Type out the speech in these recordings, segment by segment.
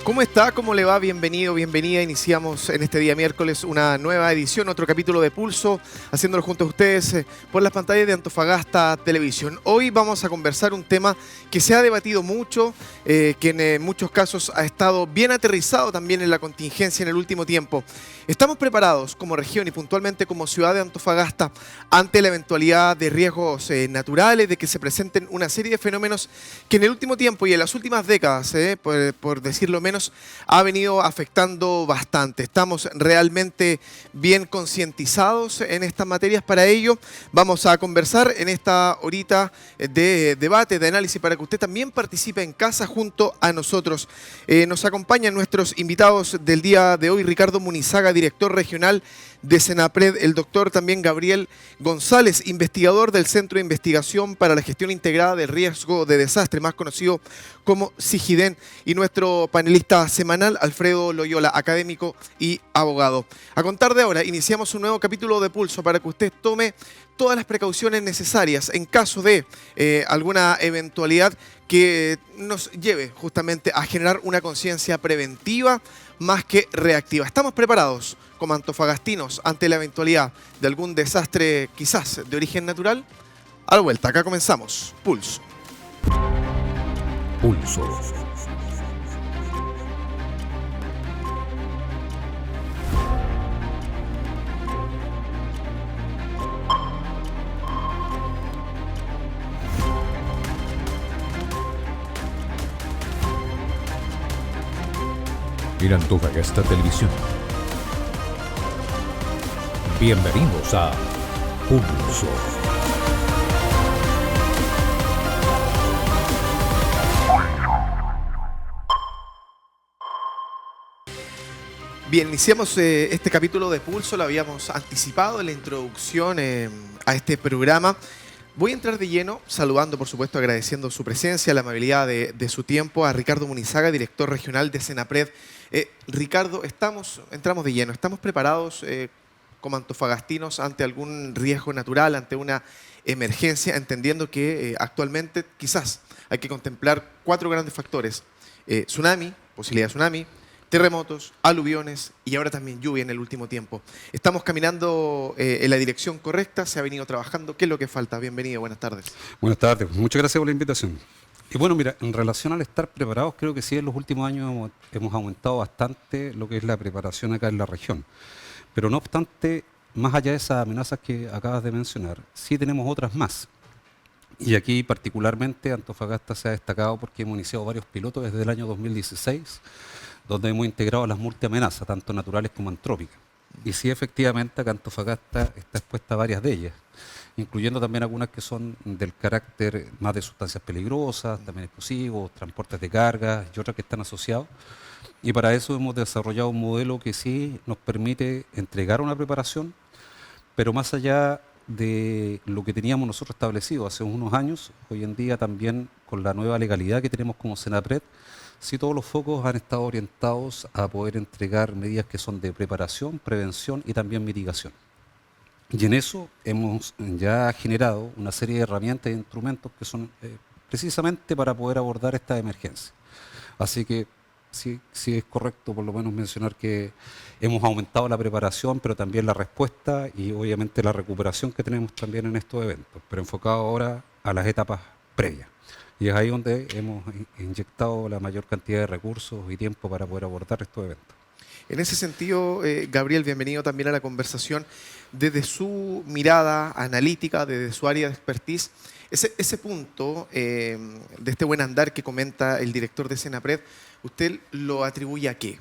¿Cómo está? ¿Cómo le va? Bienvenido, bienvenida. Iniciamos en este día miércoles una nueva edición, otro capítulo de Pulso, haciéndolo junto a ustedes por las pantallas de Antofagasta Televisión. Hoy vamos a conversar un tema que se ha debatido mucho, que en muchos casos ha estado bien aterrizado también en la contingencia en el último tiempo. ¿Estamos preparados como región y puntualmente como ciudad de Antofagasta ante la eventualidad de riesgos naturales, de que se presenten una serie de fenómenos que en el último tiempo y en las últimas décadas, por decirlo menos, ha venido afectando bastante? ¿Estamos realmente bien concientizados en estas materias? Para ello vamos a conversar en esta horita de debate, de análisis, para que usted también participe en casa junto a nosotros. Nos acompañan nuestros invitados del día de hoy: Ricardo Munizaga, director regional de Senapred; el doctor también Gabriel González, investigador del Centro de Investigación para la Gestión Integrada del Riesgo de Desastre, más conocido como CIGIDEN; y nuestro panelista semanal, Alfredo Loyola, académico y abogado. A contar de ahora, iniciamos un nuevo capítulo de Pulso para que usted tome todas las precauciones necesarias en caso de alguna eventualidad que nos lleve justamente a generar una conciencia preventiva más que reactiva. ¿Estamos preparados como antofagastinos ante la eventualidad de algún desastre quizás de origen natural? A la vuelta, acá comenzamos. Pulso. Pulso. En Antofagasta Televisión. Bienvenidos a Pulso. Bien, iniciamos este capítulo de Pulso, lo habíamos anticipado en la introducción a este programa. Voy a entrar de lleno saludando, por supuesto, agradeciendo su presencia, la amabilidad de su tiempo, a Ricardo Munizaga, director regional de Senapred. Ricardo, entramos de lleno. ¿Estamos preparados como antofagastinos ante algún riesgo natural, ante una emergencia, entendiendo que actualmente quizás hay que contemplar 4 grandes factores: tsunami, posibilidad de tsunami, terremotos, aluviones y ahora también lluvia en el último tiempo? ¿Estamos caminando en la dirección correcta? ¿Se ha venido trabajando? ¿Qué es lo que falta? Bienvenido, buenas tardes. Buenas tardes, muchas gracias por la invitación. Y bueno, mira, en relación al estar preparados, creo que sí, en los últimos años hemos aumentado bastante lo que es la preparación acá en la región. Pero no obstante, más allá de esas amenazas que acabas de mencionar, sí tenemos otras más. Y aquí particularmente Antofagasta se ha destacado porque hemos iniciado varios pilotos desde el año 2016, donde hemos integrado las multiamenazas, tanto naturales como antrópicas. Y sí, efectivamente, acá Antofagasta está expuesta a varias de ellas, incluyendo también algunas que son del carácter más de sustancias peligrosas, también explosivos, transportes de carga y otras que están asociados. Y para eso hemos desarrollado un modelo que sí nos permite entregar una preparación, pero más allá de lo que teníamos nosotros establecido hace unos años, hoy en día también con la nueva legalidad que tenemos como Senapred, sí, todos los focos han estado orientados a poder entregar medidas que son de preparación, prevención y también mitigación. Y en eso hemos ya generado una serie de herramientas e instrumentos que son precisamente para poder abordar esta emergencia. Así que sí es correcto por lo menos mencionar que hemos aumentado la preparación, pero también la respuesta y obviamente la recuperación que tenemos también en estos eventos, pero enfocado ahora a las etapas previas. Y es ahí donde hemos inyectado la mayor cantidad de recursos y tiempo para poder abordar estos eventos. En ese sentido, Gabriel, bienvenido también a la conversación. Desde su mirada analítica, desde su área de expertise, ese punto de este buen andar que comenta el director de Senapred, ¿usted lo atribuye a qué?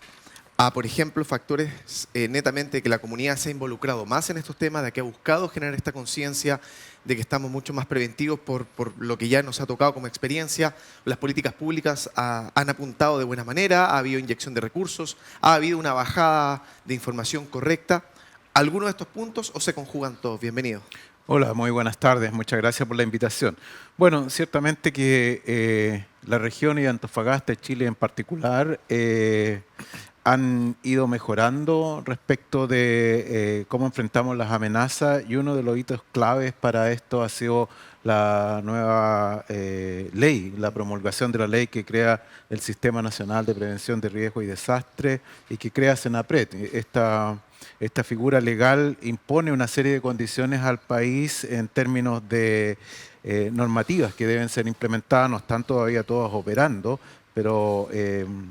A, por ejemplo, factores netamente que la comunidad se ha involucrado más en estos temas, de que ha buscado generar esta conciencia de que estamos mucho más preventivos por lo que ya nos ha tocado como experiencia. Las políticas públicas han apuntado de buena manera, ha habido inyección de recursos, ha habido una bajada de información correcta. ¿Alguno de estos puntos o se conjugan todos? Bienvenido. Hola, muy buenas tardes. Muchas gracias por la invitación. Bueno, ciertamente que la región y Antofagasta, Chile en particular, han ido mejorando respecto de cómo enfrentamos las amenazas, y uno de los hitos claves para esto ha sido la nueva ley, la promulgación de la ley que crea el Sistema Nacional de Prevención de Riesgo y Desastre y que crea Senapred. Esta figura legal impone una serie de condiciones al país en términos de normativas que deben ser implementadas. No están todavía todas operando, pero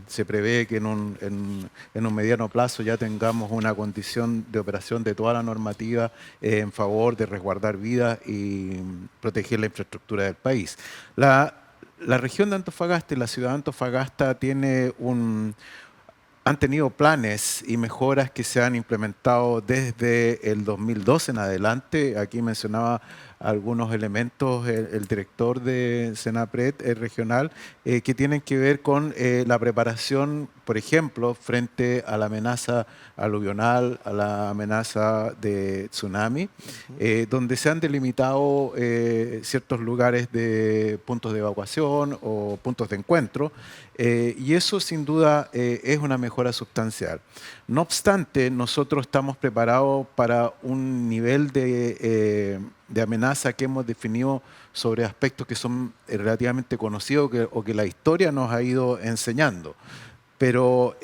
se prevé que en un mediano plazo ya tengamos una condición de operación de toda la normativa en favor de resguardar vidas y proteger la infraestructura del país. La región de Antofagasta y la ciudad de Antofagasta han tenido planes y mejoras que se han implementado desde el 2012 en adelante. Aquí mencionaba algunos elementos el director de Senapred regional que tienen que ver con la preparación, por ejemplo, frente a la amenaza aluvional, a la amenaza de tsunami, donde se han delimitado ciertos lugares de puntos de evacuación o puntos de encuentro, y eso sin duda es una mejora sustancial. No obstante, nosotros estamos preparados para un nivel de amenaza que hemos definido sobre aspectos que son relativamente conocidos o que la historia nos ha ido enseñando. Pero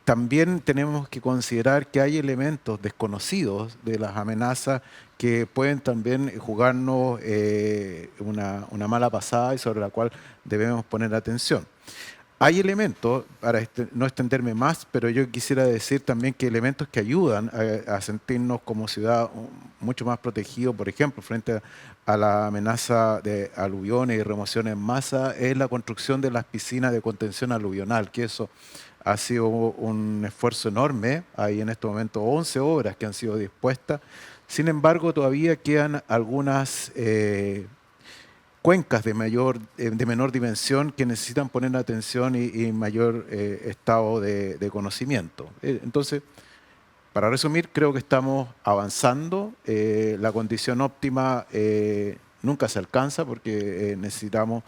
también tenemos que considerar que hay elementos desconocidos de las amenazas que pueden también jugarnos una mala pasada y sobre la cual debemos poner atención. Hay elementos, para no extenderme más, pero yo quisiera decir también que elementos que ayudan a sentirnos como ciudad mucho más protegidos, por ejemplo, frente a la amenaza de aluviones y remociones en masa, es la construcción de las piscinas de contención aluvional, que eso ha sido un esfuerzo enorme. Hay en este momento 11 obras que han sido dispuestas. Sin embargo, todavía quedan algunas cuencas de menor dimensión que necesitan poner atención y mayor estado de conocimiento. Entonces, para resumir, creo que estamos avanzando. La condición óptima nunca se alcanza porque necesitamos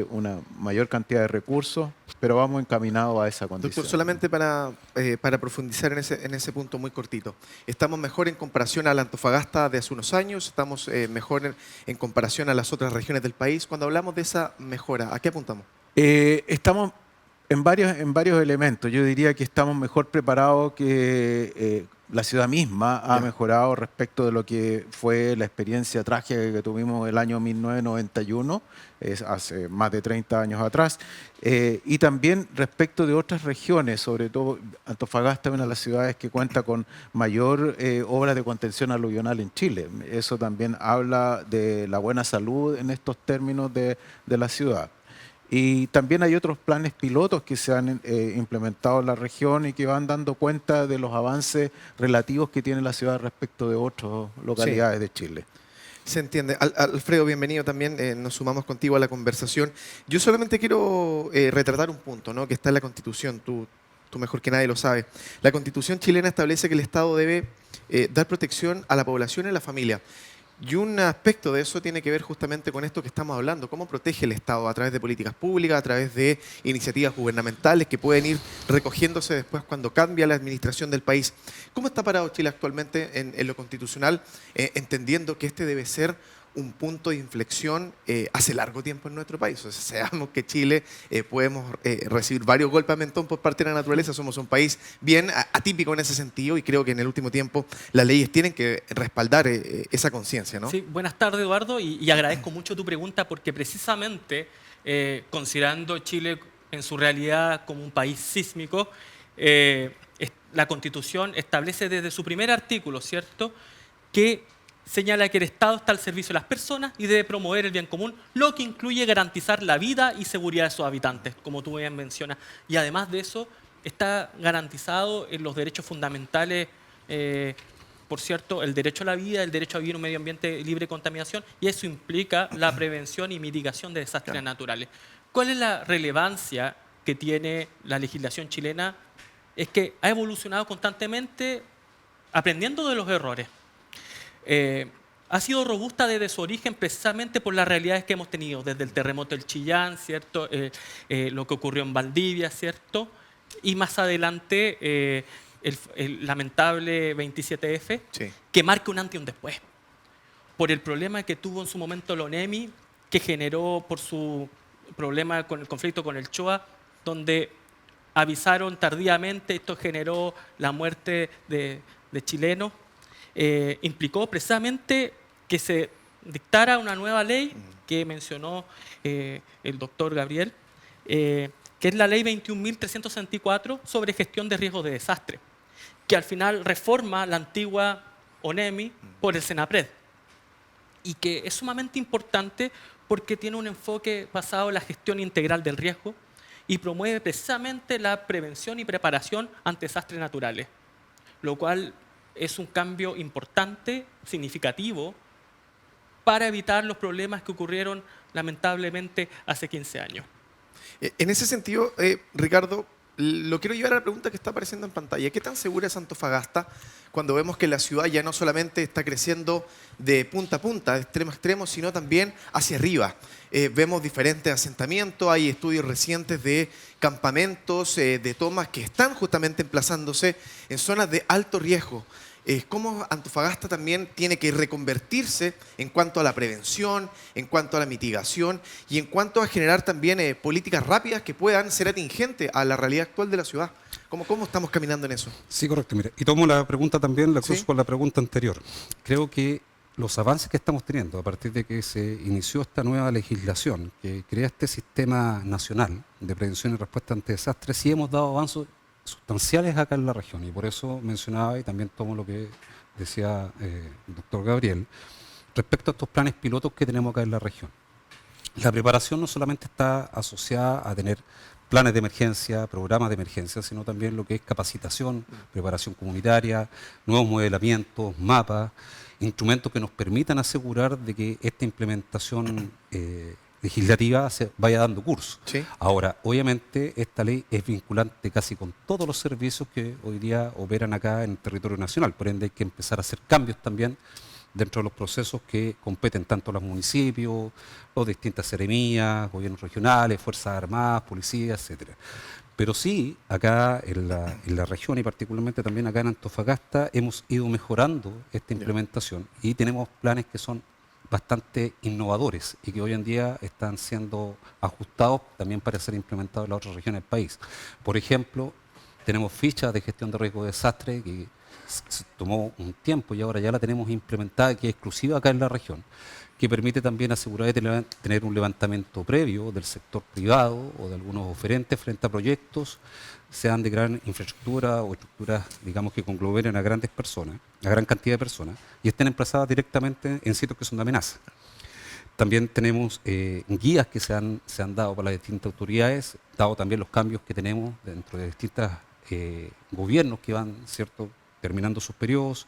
una mayor cantidad de recursos, pero vamos encaminados a esa condición. Doctor, solamente para profundizar en ese punto muy cortito. ¿Estamos mejor en comparación a la Antofagasta de hace unos años? ¿Estamos mejor en comparación a las otras regiones del país? Cuando hablamos de esa mejora, ¿a qué apuntamos? Estamos en varios elementos. Yo diría que estamos mejor preparados que la ciudad misma ha mejorado respecto de lo que fue la experiencia trágica que tuvimos el año 1991, hace más de 30 años atrás, y también respecto de otras regiones, sobre todo Antofagasta es una de las ciudades que cuenta con mayor obras de contención aluvional en Chile. Eso también habla de la buena salud en estos términos de la ciudad. Y también hay otros planes pilotos que se han implementado en la región y que van dando cuenta de los avances relativos que tiene la ciudad respecto de otras localidades de Chile. Se entiende. Alfredo, bienvenido también. Nos sumamos contigo a la conversación. Yo solamente quiero retratar un punto, ¿no?, que está en la Constitución. Tú mejor que nadie lo sabes. La Constitución chilena establece que el Estado debe dar protección a la población y a la familia. Y un aspecto de eso tiene que ver justamente con esto que estamos hablando, cómo protege el Estado a través de políticas públicas, a través de iniciativas gubernamentales que pueden ir recogiéndose después cuando cambia la administración del país. ¿Cómo está parado Chile actualmente en lo constitucional, entendiendo que este debe ser un punto de inflexión hace largo tiempo en nuestro país? O sea, sabemos que Chile podemos recibir varios golpes a mentón por parte de la naturaleza. Somos un país bien atípico en ese sentido y creo que en el último tiempo las leyes tienen que respaldar esa conciencia, ¿no? Sí, buenas tardes, Eduardo, y agradezco mucho tu pregunta porque precisamente considerando Chile en su realidad como un país sísmico, la Constitución establece desde su primer artículo, ¿cierto?, que señala que el Estado está al servicio de las personas y debe promover el bien común, lo que incluye garantizar la vida y seguridad de sus habitantes, como tú bien mencionas. Y además de eso, está garantizado en los derechos fundamentales, por cierto, el derecho a la vida, el derecho a vivir en un medio ambiente libre de contaminación, y eso implica la prevención y mitigación de desastres naturales. ¿Cuál es la relevancia que tiene la legislación chilena? Es que ha evolucionado constantemente aprendiendo de los errores. Ha sido robusta desde su origen precisamente por las realidades que hemos tenido, desde el terremoto del Chillán, ¿cierto? Lo que ocurrió en Valdivia, ¿cierto? y más adelante el lamentable 27F, Sí. que marca un antes y un después, por el problema que tuvo en su momento la ONEMI, que generó por su problema con el conflicto con el Shoah, donde avisaron tardíamente, esto generó la muerte de chilenos, implicó precisamente que se dictara una nueva ley que mencionó el doctor Gabriel, que es la ley 21.364 sobre gestión de riesgos de desastre, que al final reforma la antigua ONEMI por el Senapred, y que es sumamente importante porque tiene un enfoque basado en la gestión integral del riesgo y promueve precisamente la prevención y preparación ante desastres naturales, lo cual es un cambio importante, significativo, para evitar los problemas que ocurrieron lamentablemente hace 15 años. En ese sentido, Ricardo, lo quiero llevar a la pregunta que está apareciendo en pantalla. ¿Qué tan segura es Antofagasta cuando vemos que la ciudad ya no solamente está creciendo de punta a punta, de extremo a extremo, sino también hacia arriba? Vemos diferentes asentamientos, hay estudios recientes de campamentos, de tomas que están justamente emplazándose en zonas de alto riesgo. ¿Cómo Antofagasta también tiene que reconvertirse en cuanto a la prevención, en cuanto a la mitigación y en cuanto a generar también políticas rápidas que puedan ser atingentes a la realidad actual de la ciudad? ¿Cómo estamos caminando en eso? Sí, correcto. Mire, y tomo la pregunta también, la cruzo Sí. con la pregunta anterior. Creo que los avances que estamos teniendo a partir de que se inició esta nueva legislación que crea este sistema nacional de prevención y respuesta ante desastres, sí hemos dado avances sustanciales acá en la región, y por eso mencionaba y también tomo lo que decía el doctor Gabriel respecto a estos planes pilotos que tenemos acá en la región. La preparación no solamente está asociada a tener planes de emergencia, programas de emergencia, sino también lo que es capacitación, preparación comunitaria, nuevos modelamientos, mapas, instrumentos que nos permitan asegurar de que esta implementación legislativa se vaya dando curso. Sí. Ahora, obviamente, esta ley es vinculante casi con todos los servicios que hoy día operan acá en el territorio nacional, por ende hay que empezar a hacer cambios también dentro de los procesos que competen tanto a los municipios, las distintas seremías, gobiernos regionales, fuerzas armadas, policías, etcétera. Pero sí, acá en la región y particularmente también acá en Antofagasta hemos ido mejorando esta implementación y tenemos planes que son bastante innovadores y que hoy en día están siendo ajustados también para ser implementados en las otras regiones del país. Por ejemplo, tenemos fichas de gestión de riesgo de desastre que se tomó un tiempo y ahora ya la tenemos implementada, que es exclusiva acá en la región, que permite también asegurar de tener un levantamiento previo del sector privado o de algunos oferentes frente a proyectos, sean de gran infraestructura o estructuras, digamos, que conglomeren a grandes personas, a gran cantidad de personas, y estén emplazadas directamente en sitios que son de amenaza. También tenemos guías que se han dado para las distintas autoridades, dado también los cambios que tenemos dentro de distintos gobiernos que van, ¿cierto?, terminando sus periodos.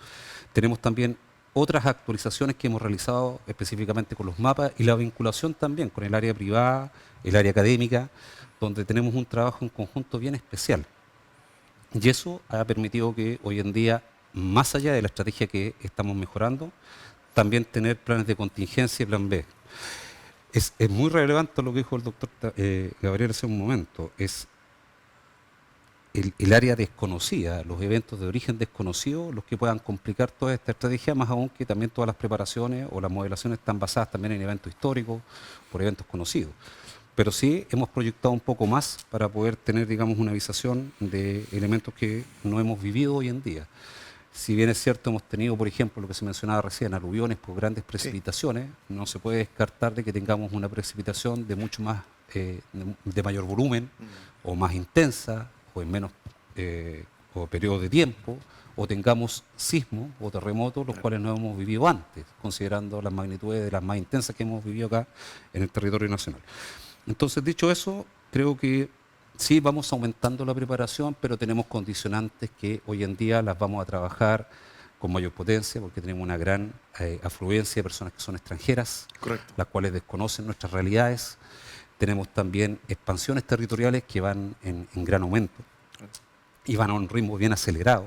Tenemos también otras actualizaciones que hemos realizado específicamente con los mapas y la vinculación también con el área privada, el área académica, donde tenemos un trabajo en conjunto bien especial. Y eso ha permitido que hoy en día, más allá de la estrategia que estamos mejorando, también tener planes de contingencia y plan B. Es muy relevante lo que dijo el doctor Gabriel hace un momento, es el área desconocida, los eventos de origen desconocido, los que puedan complicar toda esta estrategia, más aún que también todas las preparaciones o las modelaciones están basadas también en eventos históricos, por eventos conocidos. Pero sí hemos proyectado un poco más para poder tener, digamos, una visación de elementos que no hemos vivido hoy en día. Si bien es cierto, hemos tenido, por ejemplo, lo que se mencionaba recién, aluviones por grandes precipitaciones, no se puede descartar de que tengamos una precipitación de mucho más, de mayor volumen, o más intensa, o en menos o periodos de tiempo, o tengamos sismos o terremotos, los cuales no hemos vivido antes, considerando las magnitudes de las más intensas que hemos vivido acá en el territorio nacional. Entonces, dicho eso, creo que sí vamos aumentando la preparación, pero tenemos condicionantes que hoy en día las vamos a trabajar con mayor potencia, porque tenemos una gran afluencia de personas que son extranjeras, Correcto. las cuales desconocen nuestras realidades. Tenemos también expansiones territoriales que van en gran aumento y van a un ritmo bien acelerado.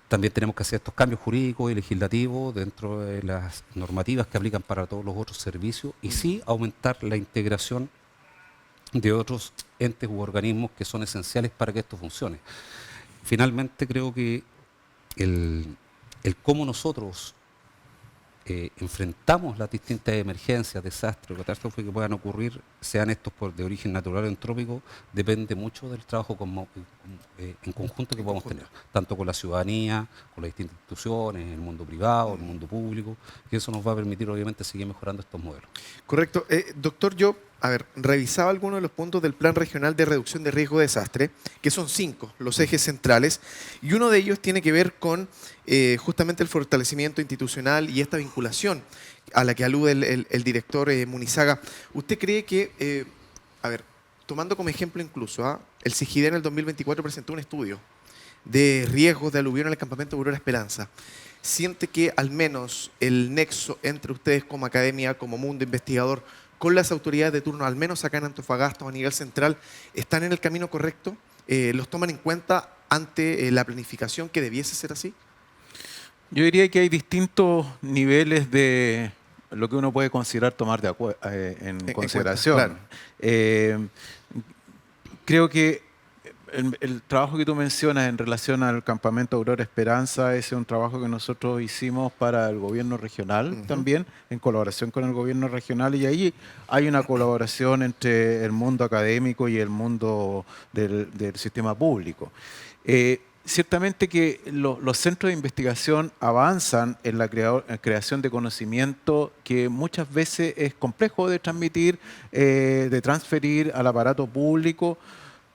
También tenemos que hacer estos cambios jurídicos y legislativos dentro de las normativas que aplican para todos los otros servicios y sí aumentar la integración de otros entes u organismos que son esenciales para que esto funcione. Finalmente, creo que el cómo nosotros enfrentamos las distintas emergencias, desastres, catástrofes que puedan ocurrir, sean estos de origen natural o entrópico, depende mucho del trabajo en conjunto que podamos tener, tanto con la ciudadanía, con las distintas instituciones, el mundo privado, el mundo público, y eso nos va a permitir obviamente seguir mejorando estos modelos. Correcto. Doctor, yo, revisaba algunos de los puntos del Plan Regional de Reducción de Riesgo de Desastre, que son 5, los ejes centrales, y uno de ellos tiene que ver con justamente el fortalecimiento institucional y esta vinculación a la que alude el director Munizaga. ¿Usted cree que, tomando como ejemplo incluso, el CIGIDE en el 2024 presentó un estudio de riesgos de aluvión en el campamento Aurora Esperanza? ¿Siente que al menos el nexo entre ustedes como academia, como mundo investigador, con las autoridades de turno, al menos acá en Antofagasta o a nivel central, están en el camino correcto? ¿Los toman en cuenta ante la planificación que debiese ser así? Yo diría que hay distintos niveles de lo que uno puede considerar tomar en consideración. Cuenta, claro. Creo que el trabajo que tú mencionas en relación al campamento Aurora Esperanza, ese es un trabajo que nosotros hicimos para el gobierno regional también, en colaboración con el gobierno regional, y ahí hay una colaboración entre el mundo académico y el mundo del sistema público. Ciertamente que los centros de investigación avanzan en la creación de conocimiento que muchas veces es complejo de transmitir, de transferir al aparato público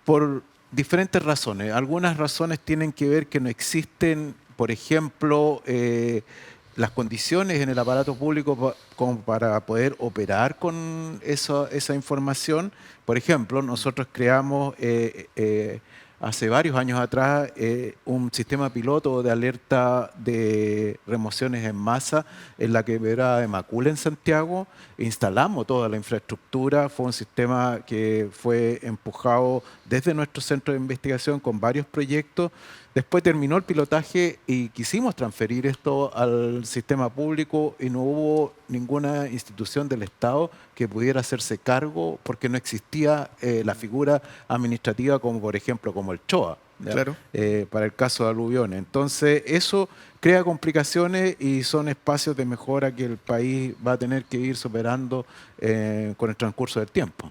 por diferentes razones. Algunas razones tienen que ver que no existen, por ejemplo, las condiciones en el aparato público como para poder operar con esa información. Por ejemplo, nosotros creamos hace varios años atrás un sistema piloto de alerta de remociones en masa en la quebrada de Macul en Santiago. Instalamos toda la infraestructura, fue un sistema que fue empujado desde nuestro centro de investigación con varios proyectos. Después terminó el pilotaje y quisimos transferir esto al sistema público y no hubo ninguna institución del Estado que pudiera hacerse cargo porque no existía la figura administrativa como por ejemplo como el CHOA, claro, para el caso de aluviones. Entonces eso crea complicaciones y son espacios de mejora que el país va a tener que ir superando con el transcurso del tiempo.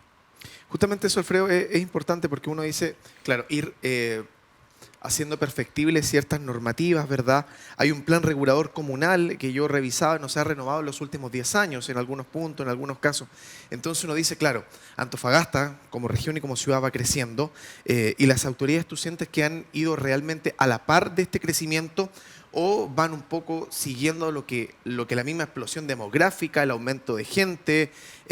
Justamente eso, Alfredo, es importante porque uno dice, claro, ir haciendo perfectibles ciertas normativas, ¿verdad? Hay un plan regulador comunal que yo revisaba, no se ha renovado en los últimos 10 años, en algunos puntos, en algunos casos. Entonces uno dice, claro, Antofagasta como región y como ciudad va creciendo y las autoridades, ¿tú sientes que han ido realmente a la par de este crecimiento o van un poco siguiendo lo que la misma explosión demográfica, el aumento de gente,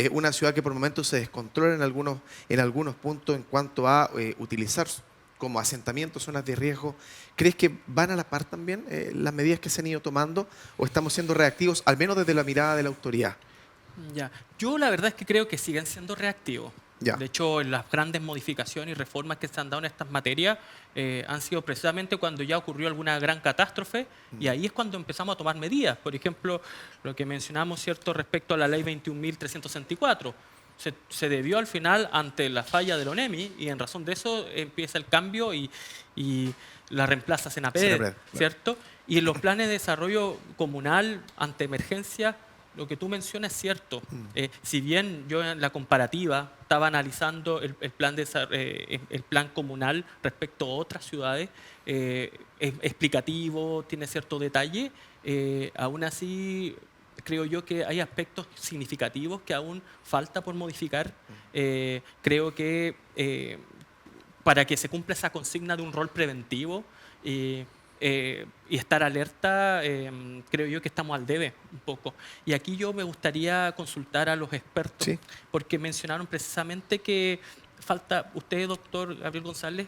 una ciudad que por momentos se descontrola en algunos puntos en cuanto a utilizar como asentamientos, zonas de riesgo? ¿Crees que van a la par también las medidas que se han ido tomando o estamos siendo reactivos, al menos desde la mirada de la autoridad? Ya. Yo la verdad es que creo que siguen siendo reactivos. Ya. De hecho, las grandes modificaciones y reformas que se han dado en estas materias han sido precisamente cuando ya ocurrió alguna gran catástrofe y ahí es cuando empezamos a tomar medidas. Por ejemplo, lo que mencionamos, ¿cierto?, respecto a la ley 21.364. Se debió al final ante la falla del ONEMI y en razón de eso empieza el cambio y la reemplaza Senapred, ¿cierto? Y en los planes de desarrollo comunal ante emergencia, lo que tú mencionas es cierto. Si bien yo en la comparativa estaba analizando el plan comunal respecto a otras ciudades, es explicativo, tiene cierto detalle, aún así creo yo que hay aspectos significativos que aún falta por modificar. Creo que para que se cumpla esa consigna de un rol preventivo y estar alerta, creo yo que estamos al debe un poco. Y aquí yo me gustaría consultar a los expertos, sí, porque mencionaron precisamente que falta, usted, doctor Gabriel González,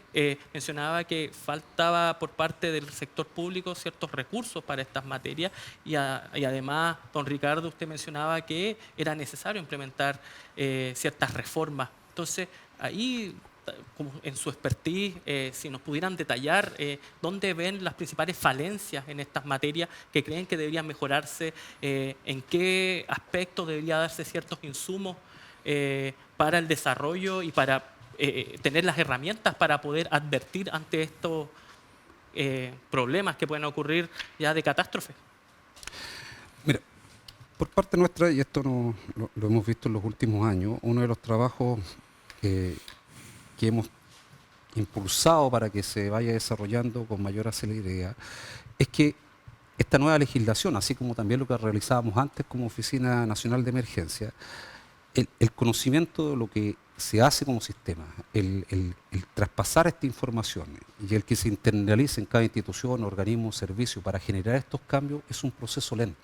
mencionaba que faltaba por parte del sector público ciertos recursos para estas materias y además, don Ricardo, usted mencionaba que era necesario implementar ciertas reformas. Entonces, ahí, como en su expertise, si nos pudieran detallar dónde ven las principales falencias en estas materias que creen que deberían mejorarse, en qué aspectos debería darse ciertos insumos para el desarrollo y para tener las herramientas para poder advertir ante estos problemas que pueden ocurrir ya de catástrofe? Mira, por parte nuestra, y esto lo hemos visto en los últimos años, uno de los trabajos que hemos impulsado para que se vaya desarrollando con mayor celeridad es que esta nueva legislación, así como también lo que realizábamos antes como Oficina Nacional de Emergencia, el conocimiento de lo que se hace como sistema, el traspasar esta información y el que se internalice en cada institución, organismo, servicio para generar estos cambios es un proceso lento.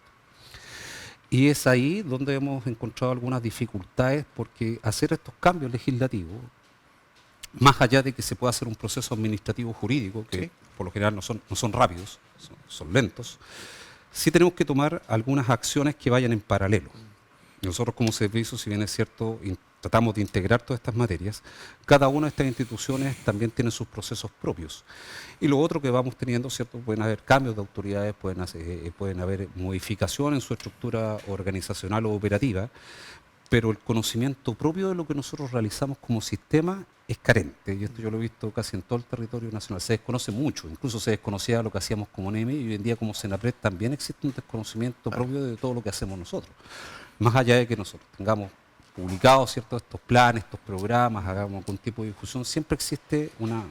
Y es ahí donde hemos encontrado algunas dificultades porque hacer estos cambios legislativos, más allá de que se pueda hacer un proceso administrativo jurídico, que por lo general no son rápidos, son lentos, sí tenemos que tomar algunas acciones que vayan en paralelo. Nosotros como servicio, si bien es cierto, tratamos de integrar todas estas materias, cada una de estas instituciones también tiene sus procesos propios. Y lo otro que vamos teniendo, ¿cierto? Pueden haber cambios de autoridades, pueden haber modificaciones en su estructura organizacional o operativa, pero el conocimiento propio de lo que nosotros realizamos como sistema es carente. Y esto yo lo he visto casi en todo el territorio nacional. Se desconoce mucho, incluso se desconocía lo que hacíamos como NEMI y hoy en día como Senapred también existe un desconocimiento propio de todo lo que hacemos nosotros. Más allá de que nosotros tengamos publicados, ¿cierto?, estos planes, estos programas, hagamos algún tipo de difusión, siempre existe una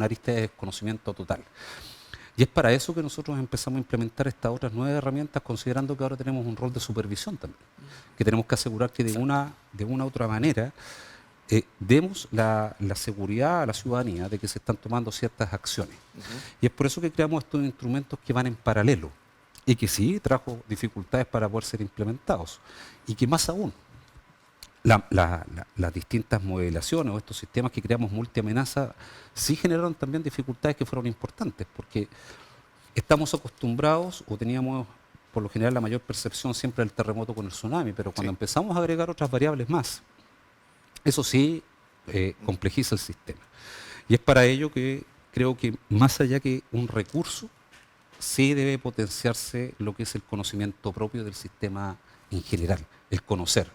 arista de desconocimiento total. Y es para eso que nosotros empezamos a implementar estas otras nuevas herramientas, considerando que ahora tenemos un rol de supervisión también, que tenemos que asegurar que de una u otra manera demos la seguridad a la ciudadanía de que se están tomando ciertas acciones. Y es por eso que creamos estos instrumentos que van en paralelo y que sí trajo dificultades para poder ser implementados. Y que más aún, las distintas modelaciones o estos sistemas que creamos multiamenaza sí generaron también dificultades que fueron importantes, porque estamos acostumbrados o teníamos por lo general la mayor percepción siempre del terremoto con el tsunami, pero cuando empezamos a agregar otras variables más, eso sí complejiza el sistema. Y es para ello que creo que más allá que un recurso, sí debe potenciarse lo que es el conocimiento propio del sistema en general, el conocer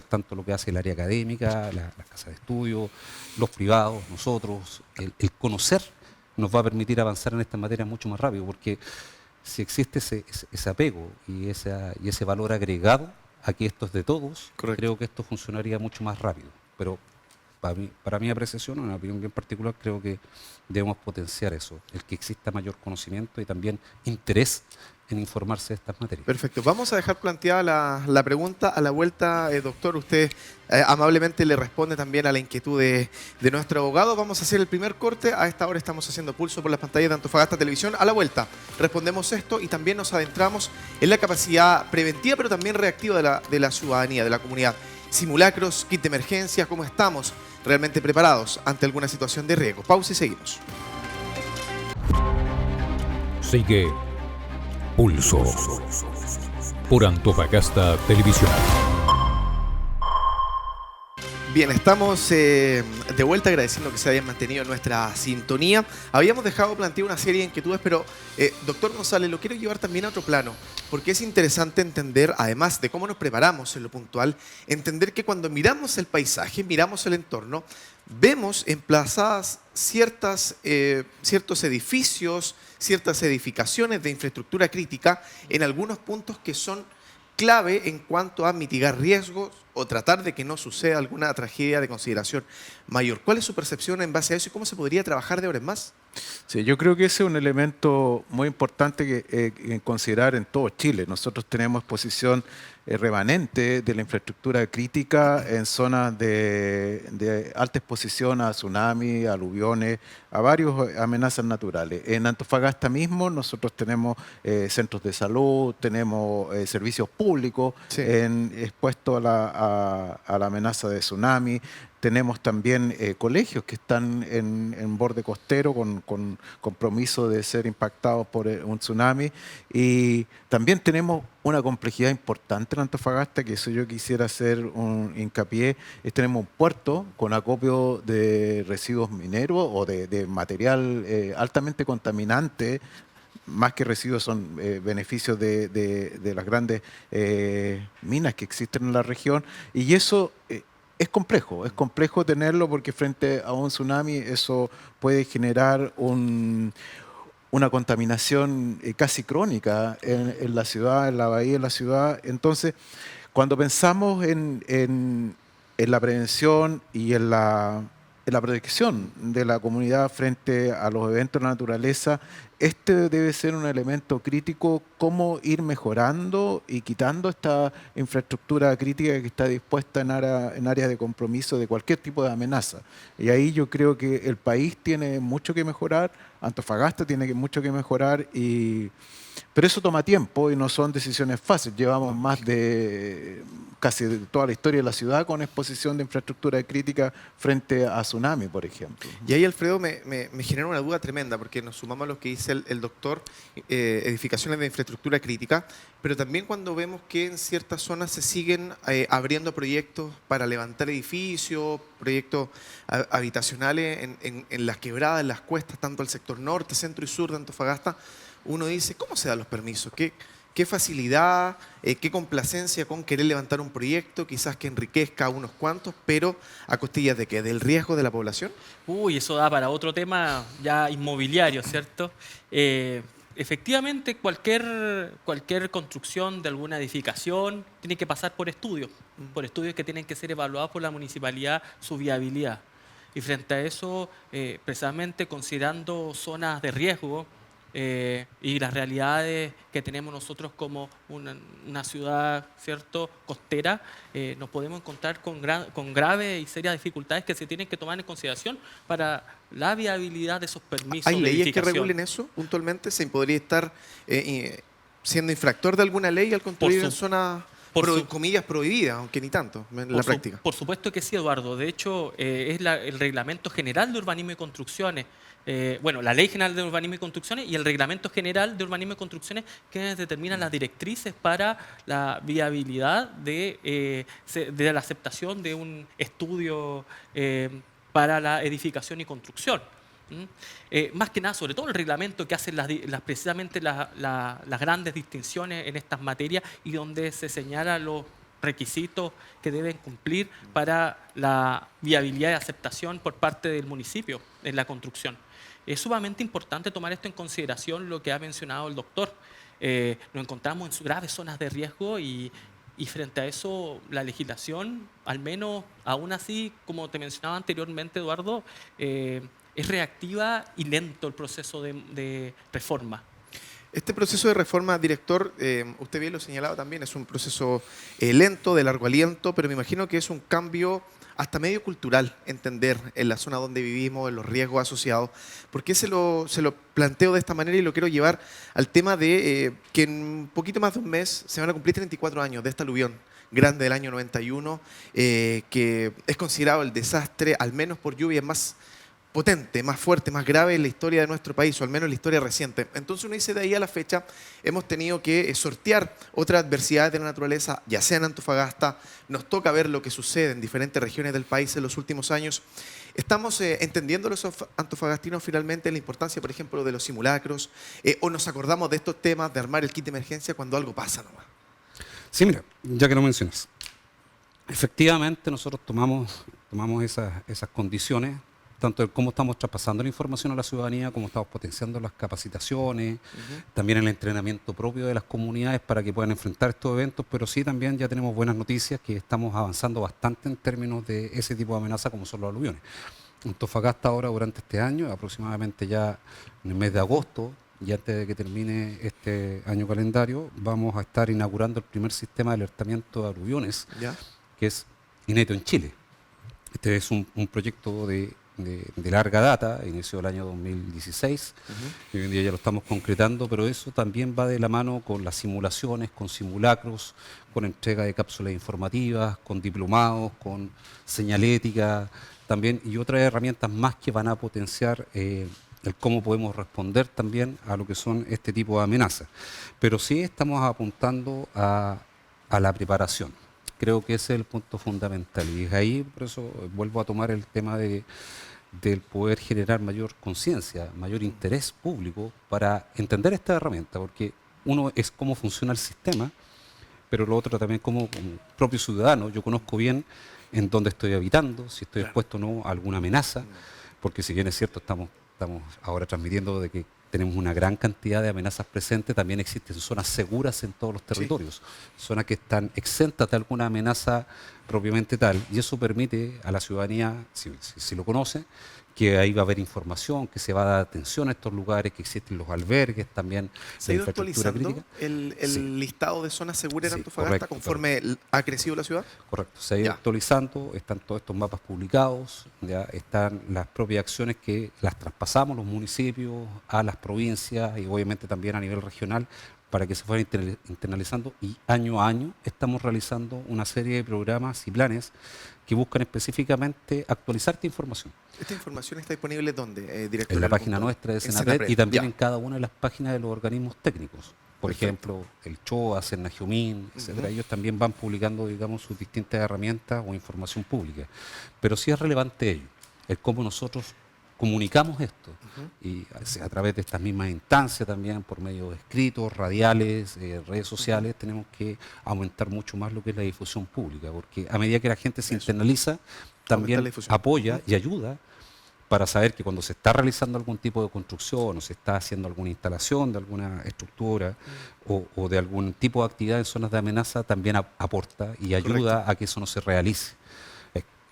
tanto lo que hace el área académica, las casas de estudio, los privados, nosotros, el conocer nos va a permitir avanzar en esta materia mucho más rápido, porque si existe ese apego y ese valor agregado a que esto es de todos, creo que esto funcionaría mucho más rápido. Pero para mi apreciación, una opinión bien particular, creo que debemos potenciar eso, el que exista mayor conocimiento y también interés en informarse de estas materias. Perfecto. Vamos a dejar planteada la pregunta a la vuelta, doctor. Usted amablemente le responde también a la inquietud de nuestro abogado. Vamos a hacer el primer corte. A esta hora estamos haciendo pulso por las pantallas de Antofagasta Televisión. A la vuelta respondemos esto y también nos adentramos en la capacidad preventiva, pero también reactiva de la ciudadanía, de la comunidad. Simulacros, kit de emergencia, ¿cómo estamos realmente preparados ante alguna situación de riesgo? Pausa y seguimos. Sigue Pulso por Antofagasta Televisión. Bien, estamos de vuelta agradeciendo que se hayan mantenido en nuestra sintonía. Habíamos dejado plantear una serie de inquietudes, pero doctor González, lo quiero llevar también a otro plano, porque es interesante entender, además de cómo nos preparamos en lo puntual, entender que cuando miramos el paisaje, miramos el entorno, vemos emplazadas ciertos edificios, ciertas edificaciones de infraestructura crítica en algunos puntos que son clave en cuanto a mitigar riesgos o tratar de que no suceda alguna tragedia de consideración mayor. ¿Cuál es su percepción en base a eso y cómo se podría trabajar de ahora en más? Sí, yo creo que ese es un elemento muy importante que considerar en todo Chile. Nosotros tenemos exposición remanente de la infraestructura crítica en zonas de alta exposición a tsunami, a aluviones, a varias amenazas naturales. En Antofagasta mismo nosotros tenemos centros de salud, tenemos servicios públicos expuestos a la amenaza de tsunami. Tenemos también colegios que están en borde costero con compromiso de ser impactados por un tsunami. Y también tenemos una complejidad importante en Antofagasta, que eso yo quisiera hacer un hincapié. Tenemos un puerto con acopio de residuos mineros o de material altamente contaminante. Más que residuos son beneficios de las grandes minas que existen en la región. Y eso es complejo tenerlo porque frente a un tsunami eso puede generar una contaminación casi crónica en la ciudad, en la bahía de la ciudad. Entonces, cuando pensamos en la prevención y en la protección de la comunidad frente a los eventos de la naturaleza, este debe ser un elemento crítico, cómo ir mejorando y quitando esta infraestructura crítica que está dispuesta en áreas de compromiso de cualquier tipo de amenaza. Y ahí yo creo que el país tiene mucho que mejorar, Antofagasta tiene mucho que mejorar, pero eso toma tiempo y no son decisiones fáciles. Llevamos más de casi toda la historia de la ciudad con exposición de infraestructura crítica frente a tsunami, por ejemplo. Y ahí, Alfredo, me genera una duda tremenda, porque nos sumamos a lo que dice el doctor, edificaciones de infraestructura crítica, pero también cuando vemos que en ciertas zonas se siguen abriendo proyectos para levantar edificios, proyectos habitacionales en las quebradas, en las cuestas, tanto al sector norte, centro y sur de Antofagasta, uno dice, ¿cómo se dan los permisos? ¿Qué facilidad, qué complacencia con querer levantar un proyecto, quizás que enriquezca a unos cuantos, pero a costillas de qué? ¿Del riesgo de la población? Uy, eso da para otro tema ya inmobiliario, ¿cierto? Efectivamente, cualquier construcción de alguna edificación tiene que pasar por estudios que tienen que ser evaluados por la municipalidad, su viabilidad. Y frente a eso, precisamente considerando zonas de riesgo, y las realidades que tenemos nosotros como una ciudad, ¿cierto?, costera, nos podemos encontrar con graves y serias dificultades que se tienen que tomar en consideración para la viabilidad de esos permisos. ¿Hay de leyes que edificación. regulen eso puntualmente? ¿Se podría estar siendo infractor de alguna ley al construir en zonas, comillas, prohibidas, aunque ni tanto en la práctica? Por supuesto que sí, Eduardo. De hecho, es el Reglamento General de Urbanismo y Construcciones, la Ley General de Urbanismo y Construcciones y el Reglamento General de Urbanismo y Construcciones que determinan las directrices para la viabilidad de la aceptación de un estudio para la edificación y construcción. Más que nada, sobre todo el reglamento que hace precisamente las grandes distinciones en estas materias y donde se señalan los requisitos que deben cumplir para la viabilidad y aceptación por parte del municipio en la construcción. Es sumamente importante tomar esto en consideración, lo que ha mencionado el doctor. Nos encontramos en graves zonas de riesgo y frente a eso la legislación, al menos aún así, como te mencionaba anteriormente, Eduardo, es reactiva y lento el proceso de reforma. Este proceso de reforma, director, usted bien lo señalaba también, es un proceso lento, de largo aliento, pero me imagino que es un cambio hasta medio cultural, entender en la zona donde vivimos, en los riesgos asociados. ¿Por qué se lo planteo de esta manera y lo quiero llevar al tema de que en un poquito más de un mes se van a cumplir 34 años de esta aluvión grande del año 91, que es considerado el desastre, al menos por lluvia más potente, más fuerte, más grave en la historia de nuestro país, o al menos en la historia reciente. Entonces uno dice, de ahí a la fecha hemos tenido que sortear otras adversidades de la naturaleza, ya sea en Antofagasta, nos toca ver lo que sucede en diferentes regiones del país en los últimos años. ¿Estamos entendiendo los antofagastinos finalmente la importancia, por ejemplo, de los simulacros? ¿O nos acordamos de estos temas, de armar el kit de emergencia cuando algo pasa nomás? Sí, mira, ya que lo mencionas, efectivamente nosotros tomamos esas condiciones, tanto de cómo estamos traspasando la información a la ciudadanía, cómo estamos potenciando las capacitaciones, también el entrenamiento propio de las comunidades para que puedan enfrentar estos eventos, pero sí también ya tenemos buenas noticias que estamos avanzando bastante en términos de ese tipo de amenazas como son los aluviones. Antofagasta ahora durante este año, aproximadamente ya en el mes de agosto, y antes de que termine este año calendario, vamos a estar inaugurando el primer sistema de alertamiento de aluviones, ¿ya?, que es inédito en Chile. Este es un proyecto de larga data, inició el año 2016, y hoy en día ya lo estamos concretando, pero eso también va de la mano con las simulaciones, con simulacros, con entrega de cápsulas informativas, con diplomados, con señalética también, y otras herramientas más que van a potenciar el cómo podemos responder también a lo que son este tipo de amenazas. Pero sí estamos apuntando a la preparación. Creo que ese es el punto fundamental y desde ahí, por eso vuelvo a tomar el tema del poder generar mayor conciencia, mayor interés público para entender esta herramienta, porque uno es cómo funciona el sistema, pero lo otro también como propio ciudadano. Yo conozco bien en dónde estoy habitando, si estoy expuesto o no a alguna amenaza, porque si bien es cierto, estamos ahora transmitiendo de que tenemos una gran cantidad de amenazas presentes, también existen zonas seguras en todos los territorios, zonas que están exentas de alguna amenaza propiamente tal, y eso permite a la ciudadanía, si lo conoce, que ahí va a haber información, que se va a dar atención a estos lugares, que existen los albergues también, ¿Se ha la ido infraestructura actualizando crítica. el Sí. listado de zonas seguras en Sí, Antofagasta correcto, conforme ha crecido la ciudad? Correcto, se ha ido Ya. actualizando, están todos estos mapas publicados, ya están las propias acciones que las traspasamos los municipios a las provincias y obviamente también a nivel regional para que se fueran internalizando, y año a año estamos realizando una serie de programas y planes que buscan específicamente actualizar esta información ¿Esta información está disponible dónde, director? en la del página punto? nuestra de En Senapred Senapred, y también ya. en cada una de las páginas de los organismos técnicos. Por Perfecto. ejemplo, el CHOA, Senajumín, etcétera. Ellos también van publicando, digamos, sus distintas herramientas o información pública. Pero sí es relevante ello, el cómo nosotros comunicamos esto y a través de estas mismas instancias también, por medio de escritos, radiales, redes sociales, tenemos que aumentar mucho más lo que es la difusión pública, porque a medida que la gente se internaliza, la también difusión. apoya y ayuda para saber que cuando se está realizando algún tipo de construcción o se está haciendo alguna instalación de alguna estructura o de algún tipo de actividad en zonas de amenaza, también aporta y ayuda a que eso no se realice.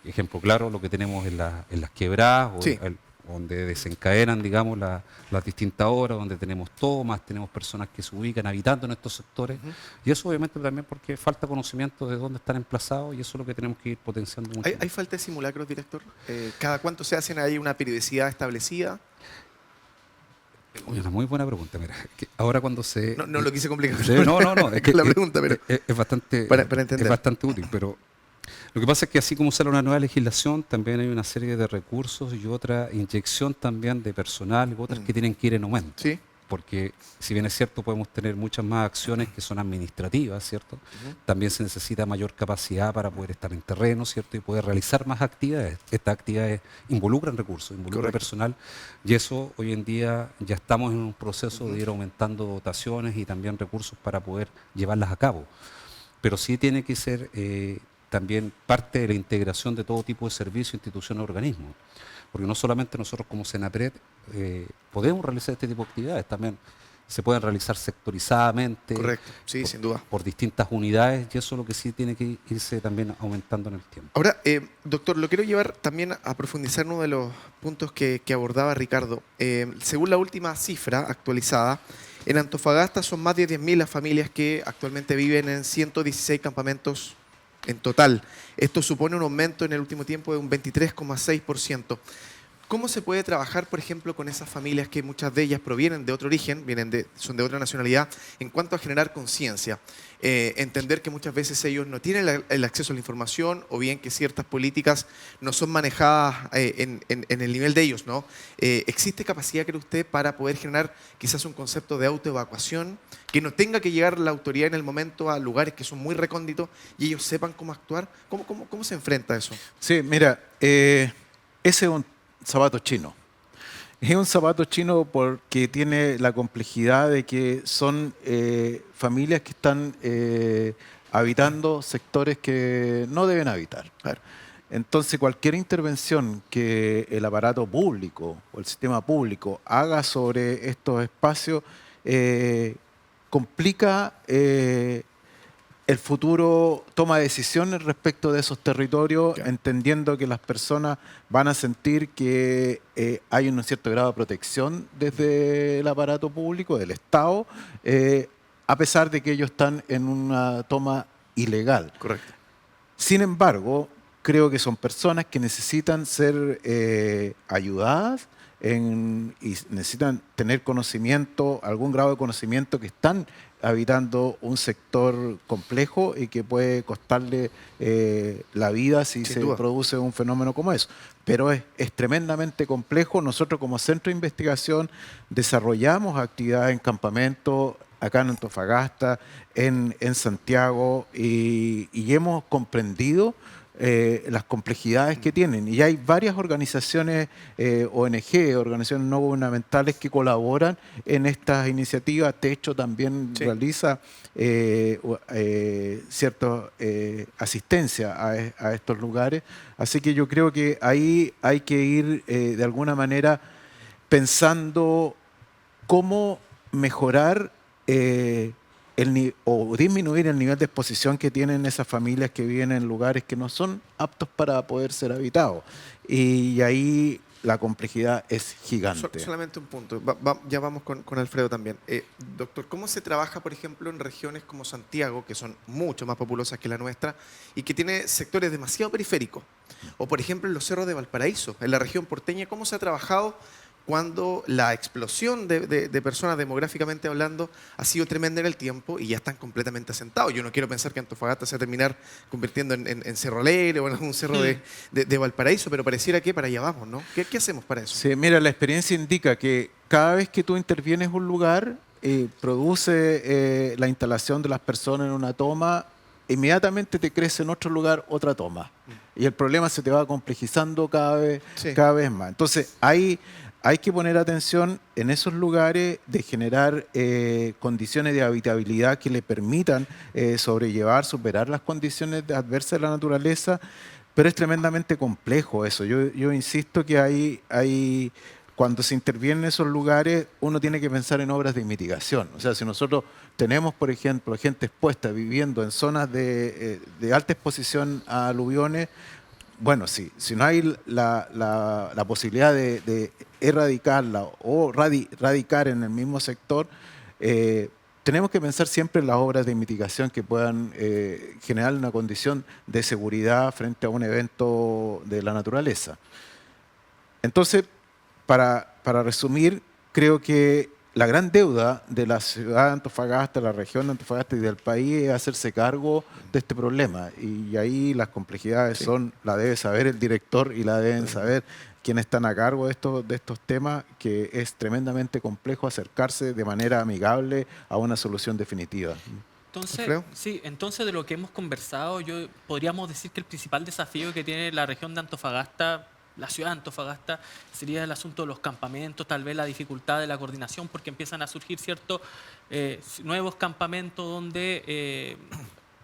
Ejemplo claro, lo que tenemos en las quebradas, Sí. donde desencadenan, digamos, las distintas horas, donde tenemos tomas, tenemos personas que se ubican habitando en estos sectores, y eso obviamente también porque falta conocimiento de dónde están emplazados, y eso es lo que tenemos que ir potenciando mucho. ¿Hay falta de simulacros, director? ¿Cada cuánto se hacen? ¿Hay una periodicidad establecida? Oye, una muy buena pregunta, mira, que ahora cuando se... No lo quise complicar. Sí, no, es que la pregunta, pero es bastante, para entender. es bastante útil, pero lo que pasa es que así como sale una nueva legislación, también hay una serie de recursos y otra inyección también de personal y otras que tienen que ir en aumento. Sí. Porque si bien es cierto podemos tener muchas más acciones que son administrativas, ¿cierto? También se necesita mayor capacidad para poder estar en terreno, ¿cierto? Y poder realizar más actividades. Estas actividades involucran recursos, involucran Correcto. personal, y eso hoy en día ya estamos en un proceso de ir aumentando dotaciones y también recursos para poder llevarlas a cabo. Pero sí tiene que ser también parte de la integración de todo tipo de servicios, instituciones, organismos. Porque no solamente nosotros como Senapred podemos realizar este tipo de actividades, también se pueden realizar sectorizadamente, Correcto, sí, sin duda. por distintas unidades, y eso es lo que sí tiene que irse también aumentando en el tiempo. Ahora, doctor, lo quiero llevar también a profundizar en uno de los puntos que abordaba Ricardo. Según la última cifra actualizada, en Antofagasta son más de 10.000 las familias que actualmente viven en 116 campamentos en total. Esto supone un aumento en el último tiempo de un 23,6%. ¿Cómo se puede trabajar, por ejemplo, con esas familias que muchas de ellas provienen de otro origen, son de otra nacionalidad, en cuanto a generar conciencia? Entender que muchas veces ellos no tienen el acceso a la información, o bien que ciertas políticas no son manejadas en el nivel de ellos, ¿no? ¿Existe capacidad, cree usted, para poder generar quizás un concepto de autoevacuación, que no tenga que llegar la autoridad en el momento a lugares que son muy recónditos y ellos sepan cómo actuar? ¿Cómo se enfrenta a eso? Sí, mira, ese es un zapato chino. Es un zapato chino porque tiene la complejidad de que son familias que están habitando sectores que no deben habitar. Claro. Entonces, cualquier intervención que el aparato público o el sistema público haga sobre estos espacios complica el futuro toma de decisiones respecto de esos territorios, Ya. entendiendo que las personas van a sentir que hay un cierto grado de protección desde el aparato público, del Estado, a pesar de que ellos están en una toma ilegal. Correcto. Sin embargo, creo que son personas que necesitan ser ayudadas y necesitan tener conocimiento, algún grado de conocimiento, que están habitando un sector complejo y que puede costarle la vida si Sin se duda. produce un fenómeno como eso. Pero es tremendamente complejo. Nosotros como centro de investigación desarrollamos actividades en campamentos acá en Antofagasta, en Santiago, y hemos comprendido las complejidades que tienen. Y hay varias organizaciones, ONG, organizaciones no gubernamentales que colaboran en estas iniciativas. Techo también realiza cierta asistencia a estos lugares. Así que yo creo que ahí hay que ir de alguna manera pensando cómo mejorar o disminuir el nivel de exposición que tienen esas familias que viven en lugares que no son aptos para poder ser habitados. Y ahí la complejidad es gigante. Solamente un punto, ya vamos con Alfredo también. Doctor, ¿cómo se trabaja, por ejemplo, en regiones como Santiago, que son mucho más populosas que la nuestra y que tiene sectores demasiado periféricos? O, por ejemplo, en los cerros de Valparaíso, en la región porteña, ¿cómo se ha trabajado cuando la explosión de personas demográficamente hablando ha sido tremenda en el tiempo y ya están completamente asentados? Yo no quiero pensar que Antofagasta se va a terminar convirtiendo en Cerro Alegre o en algún cerro de Valparaíso, pero pareciera que para allá vamos, ¿no? ¿Qué hacemos para eso? Sí, mira, la experiencia indica que cada vez que tú intervienes un lugar, produce la instalación de las personas en una toma, inmediatamente te crece en otro lugar otra toma. Y el problema se te va complejizando cada vez más. Entonces, hay que poner atención en esos lugares de generar condiciones de habitabilidad que le permitan sobrellevar, superar las condiciones adversas de la naturaleza, pero es tremendamente complejo eso. Yo insisto que cuando se interviene en esos lugares, uno tiene que pensar en obras de mitigación. O sea, si nosotros tenemos, por ejemplo, gente expuesta viviendo en zonas de alta exposición a aluviones, bueno, si no hay la posibilidad de erradicarla o radicar en el mismo sector, tenemos que pensar siempre en las obras de mitigación que puedan generar una condición de seguridad frente a un evento de la naturaleza. Entonces, para resumir, creo que la gran deuda de la ciudad de Antofagasta, la región de Antofagasta y del país es hacerse cargo de este problema. Y ahí las complejidades son, la debe saber el director y la deben saber quienes están a cargo de estos temas, que es tremendamente complejo acercarse de manera amigable a una solución definitiva. Entonces de lo que hemos conversado, podríamos decir que el principal desafío que tiene la región de Antofagasta, la ciudad de Antofagasta, sería el asunto de los campamentos, tal vez la dificultad de la coordinación, porque empiezan a surgir ciertos nuevos campamentos donde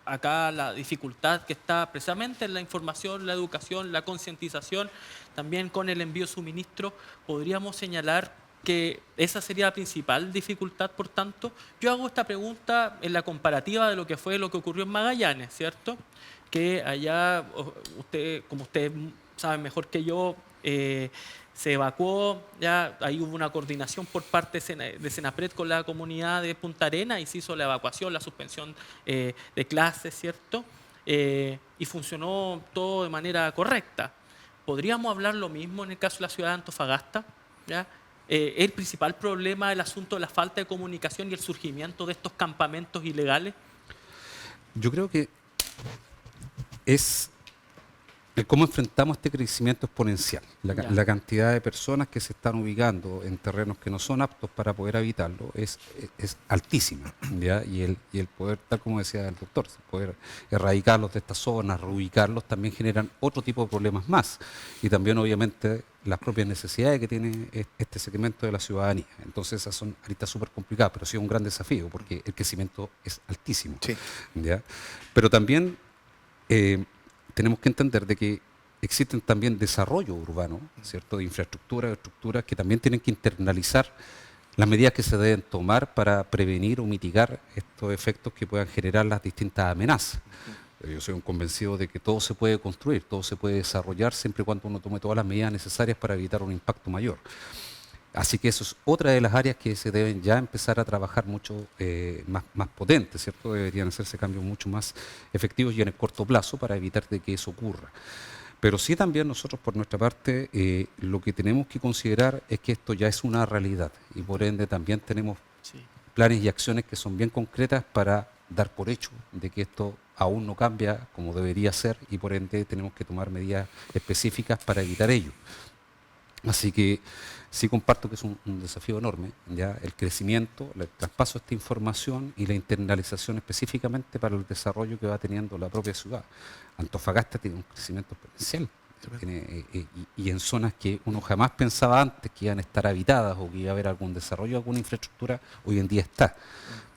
acá la dificultad que está precisamente en la información, la educación, la concientización, también con el envío de suministro, podríamos señalar que esa sería la principal dificultad. Por tanto, yo hago esta pregunta en la comparativa de lo que ocurrió en Magallanes, ¿cierto? Que allá, como ustedes saben mejor que yo, se evacuó, ya ahí hubo una coordinación por parte de Senapred con la comunidad de Punta Arenas y se hizo la evacuación, la suspensión de clases, ¿cierto? Y funcionó todo de manera correcta. ¿Podríamos hablar lo mismo en el caso de la ciudad de Antofagasta? ¿Ya? ¿El principal problema el asunto de la falta de comunicación y el surgimiento de estos campamentos ilegales? Yo creo que es cómo enfrentamos este crecimiento exponencial. La cantidad de personas que se están ubicando en terrenos que no son aptos para poder habitarlo es altísima, ¿ya? Y el poder, tal como decía el doctor, poder erradicarlos de estas zonas, reubicarlos, también generan otro tipo de problemas más. Y también, obviamente, las propias necesidades que tiene este segmento de la ciudadanía. Entonces, esas son aristas súper complicadas, pero sí es un gran desafío, porque el crecimiento es altísimo. Sí. ¿Ya? Pero también tenemos que entender de que existen también desarrollo urbano, ¿cierto? De infraestructura, estructuras que también tienen que internalizar las medidas que se deben tomar para prevenir o mitigar estos efectos que puedan generar las distintas amenazas. Yo soy un convencido de que todo se puede construir, todo se puede desarrollar siempre y cuando uno tome todas las medidas necesarias para evitar un impacto mayor. Así que eso es otra de las áreas que se deben ya empezar a trabajar mucho más potentes, ¿cierto? Deberían hacerse cambios mucho más efectivos y en el corto plazo para evitar de que eso ocurra. Pero sí también nosotros por nuestra parte lo que tenemos que considerar es que esto ya es una realidad y por ende también tenemos planes y acciones que son bien concretas para dar por hecho de que esto aún no cambia como debería ser y por ende tenemos que tomar medidas específicas para evitar ello. Así que sí comparto que es un desafío enorme, ya el crecimiento, el traspaso de esta información y la internalización específicamente para el desarrollo que va teniendo la propia ciudad. Antofagasta tiene un crecimiento exponencial. Y en zonas que uno jamás pensaba antes que iban a estar habitadas o que iba a haber algún desarrollo, alguna infraestructura, hoy en día está.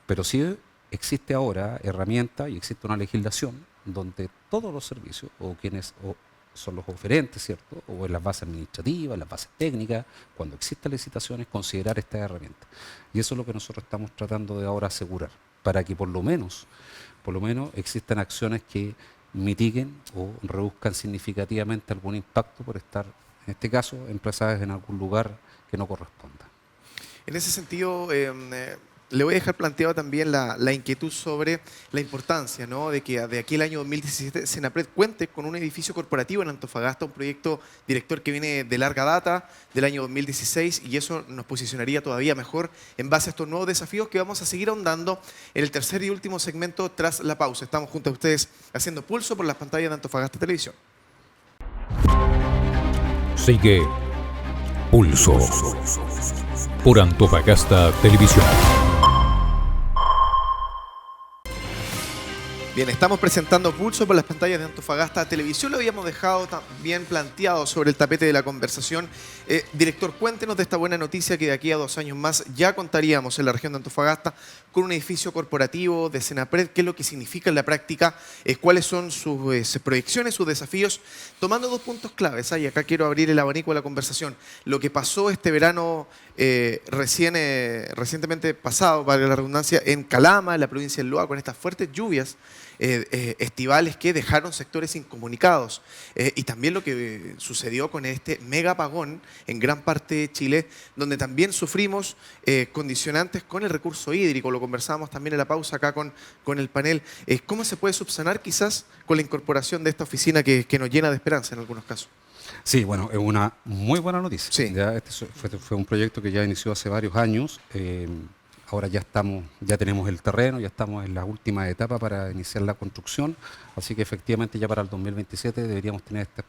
Pero sí existe ahora herramienta y existe una legislación donde todos los servicios o quienes son los oferentes, ¿cierto? O en las bases administrativas, en las bases técnicas, cuando existan licitaciones, considerar estas herramientas. Y eso es lo que nosotros estamos tratando de ahora asegurar, para que por lo menos existan acciones que mitiguen o reduzcan significativamente algún impacto por estar, en este caso, emplazadas en algún lugar que no corresponda. En ese sentido, le voy a dejar planteado también la inquietud sobre la importancia, ¿no?, de que de aquí al año 2017 Senapred cuente con un edificio corporativo en Antofagasta, un proyecto director que viene de larga data, del año 2016, y eso nos posicionaría todavía mejor en base a estos nuevos desafíos que vamos a seguir ahondando en el tercer y último segmento tras la pausa. Estamos junto a ustedes haciendo pulso por las pantallas de Antofagasta Televisión. Sigue Pulso por Antofagasta Televisión. Bien, estamos presentando Pulso por las pantallas de Antofagasta Televisión. Lo habíamos dejado también planteado sobre el tapete de la conversación. Director, cuéntenos de esta buena noticia que de aquí a 2 años más ya contaríamos en la región de Antofagasta con un edificio corporativo de Senapred. ¿Qué es lo que significa en la práctica? ¿Cuáles son sus proyecciones, sus desafíos? Tomando 2 puntos claves, y acá quiero abrir el abanico de la conversación. Lo que pasó este verano recientemente pasado, valga la redundancia, en Calama, en la provincia del Loa, con estas fuertes lluvias estivales que dejaron sectores incomunicados. Y también lo que sucedió con este mega apagón en gran parte de Chile, donde también sufrimos condicionantes con el recurso hídrico. Lo conversábamos también en la pausa acá con el panel. ¿Cómo se puede subsanar quizás con la incorporación de esta oficina que nos llena de esperanza en algunos casos? Sí, bueno, es una muy buena noticia. Sí. Ya fue un proyecto que ya inició hace varios años. Ahora ya tenemos el terreno, ya estamos en la última etapa para iniciar la construcción, así que efectivamente ya para el 2027 deberíamos tener esta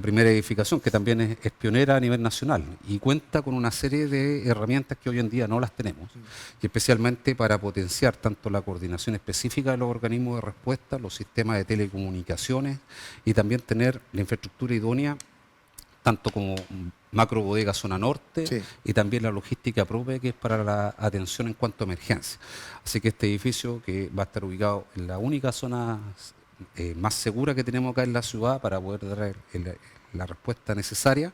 primera edificación, que también es pionera a nivel nacional y cuenta con una serie de herramientas que hoy en día no las tenemos, y especialmente para potenciar tanto la coordinación específica de los organismos de respuesta, los sistemas de telecomunicaciones y también tener la infraestructura idónea tanto como macro bodega zona norte, sí, y también la logística propia que es para la atención en cuanto a emergencia. Así que este edificio, que va a estar ubicado en la única zona más segura que tenemos acá en la ciudad para poder dar la respuesta necesaria,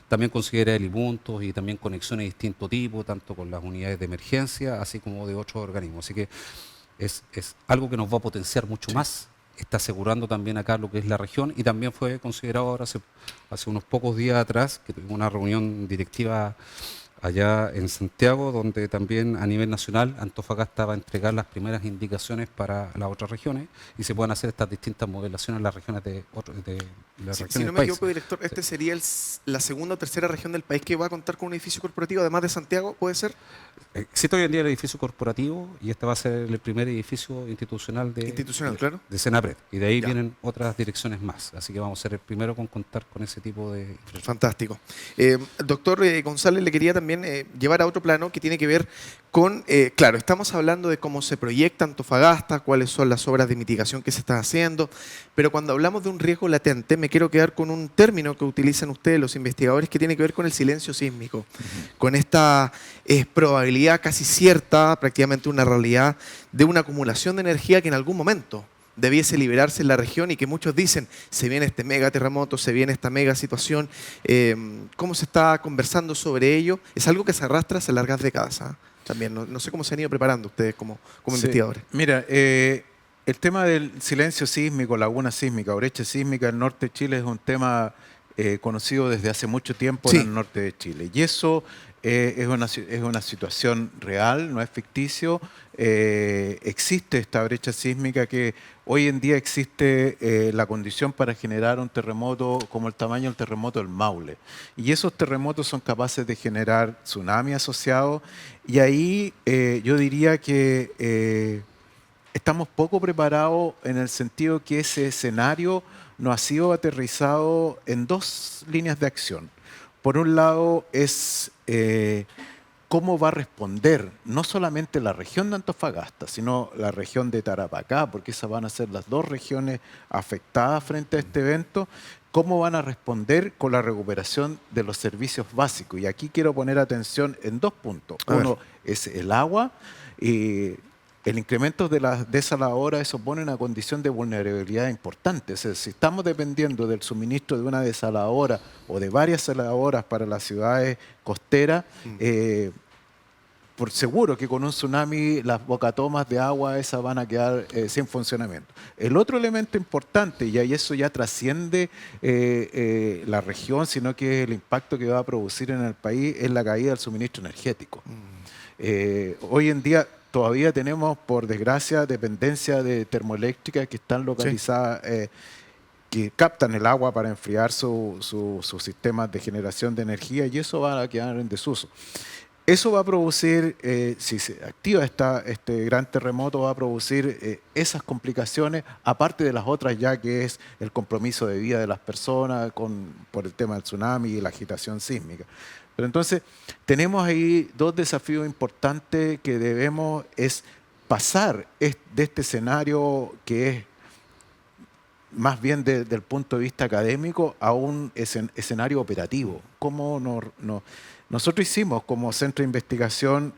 también considera helipuntos y también conexiones de distinto tipo, tanto con las unidades de emergencia, así como de otros organismos. Así que es algo que nos va a potenciar mucho, sí, más. Está asegurando también acá lo que es la región, y también fue considerado ahora hace unos pocos días atrás, que tuvimos una reunión directiva allá en Santiago, donde también a nivel nacional Antofagasta va a entregar las primeras indicaciones para las otras regiones y se puedan hacer estas distintas modelaciones en las regiones de las regiones si no del me país. equivoco, director, este sería la segunda o tercera región del país que va a contar con un edificio corporativo, además de Santiago, ¿puede ser? Existe hoy en día el edificio corporativo y este va a ser el primer edificio institucional claro, de Senapred, y de ahí ya vienen otras direcciones más, así que vamos a ser el primero con contar con ese tipo de infraestructura. Fantástico. Doctor González, le quería también llevar a otro plano que tiene que ver con, claro, estamos hablando de cómo se proyecta Antofagasta, cuáles son las obras de mitigación que se están haciendo, pero cuando hablamos de un riesgo latente, me quiero quedar con un término que utilizan ustedes, los investigadores, que tiene que ver con el silencio sísmico, con esta probabilidad casi cierta, prácticamente una realidad, de una acumulación de energía que en algún momento debiese liberarse en la región, y que muchos dicen, se viene este mega terremoto, se viene esta mega situación. ¿Cómo se está conversando sobre ello? Es algo que se arrastra hace largas décadas, ¿eh? También, no sé cómo se han ido preparando ustedes como sí, investigadores. Mira, el tema del silencio sísmico, laguna sísmica, brecha sísmica en el norte de Chile es un tema conocido desde hace mucho tiempo, sí, en el norte de Chile. Y eso es una situación real, no es ficticio. Existe esta brecha sísmica que hoy en día existe la condición para generar un terremoto como el tamaño del terremoto del Maule. Y esos terremotos son capaces de generar tsunami asociados. Y ahí yo diría que estamos poco preparados en el sentido que ese escenario no ha sido aterrizado en 2 líneas de acción. Por un lado es cómo va a responder no solamente la región de Antofagasta, sino la región de Tarapacá, porque esas van a ser las dos regiones afectadas frente a este evento. ¿Cómo van a responder con la recuperación de los servicios básicos? Y aquí quiero poner atención en dos puntos. Uno es el agua y el incremento de la desaladora, eso pone una condición de vulnerabilidad importante. O sea, si estamos dependiendo del suministro de una desaladora o de varias desaladoras para las ciudades costeras, por seguro que con un tsunami las bocatomas de agua esas van a quedar sin funcionamiento. El otro elemento importante, y ahí eso ya trasciende la región, sino que el impacto que va a producir en el país, es la caída del suministro energético. Hoy en día todavía tenemos, por desgracia, dependencia de termoeléctricas que están localizadas, que captan el agua para enfriar sus sistemas de generación de energía, y eso va a quedar en desuso. Eso va a producir, si se activa este gran terremoto, va a producir esas complicaciones, aparte de las otras ya, que es el compromiso de vida de las personas por el tema del tsunami y la agitación sísmica. Pero entonces, tenemos ahí dos desafíos importantes que debemos pasar de este escenario que es más bien desde el punto de vista académico a un escenario operativo. ¿Cómo nosotros hicimos como centro de investigación,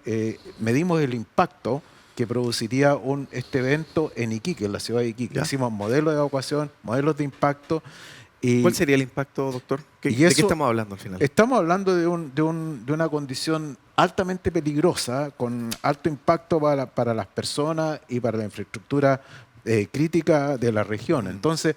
medimos el impacto que produciría este evento en Iquique, en la ciudad de Iquique? Hicimos modelos de evacuación, modelos de impacto. ¿Cuál sería el impacto, doctor? ¿De qué estamos hablando al final? Estamos hablando de una condición altamente peligrosa, con alto impacto para las personas y para la infraestructura crítica de la región. Entonces,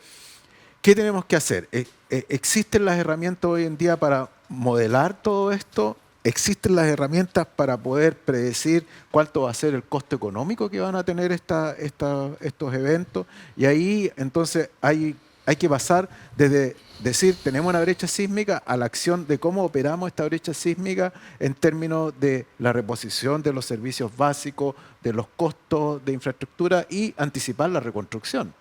¿qué tenemos que hacer? ¿Existen las herramientas hoy en día para modelar todo esto? ¿Existen las herramientas para poder predecir cuánto va a ser el costo económico que van a tener estos eventos? Y ahí entonces hay que pasar desde decir, tenemos una brecha sísmica, a la acción de cómo operamos esta brecha sísmica en términos de la reposición de los servicios básicos, de los costos de infraestructura y anticipar la reconstrucción.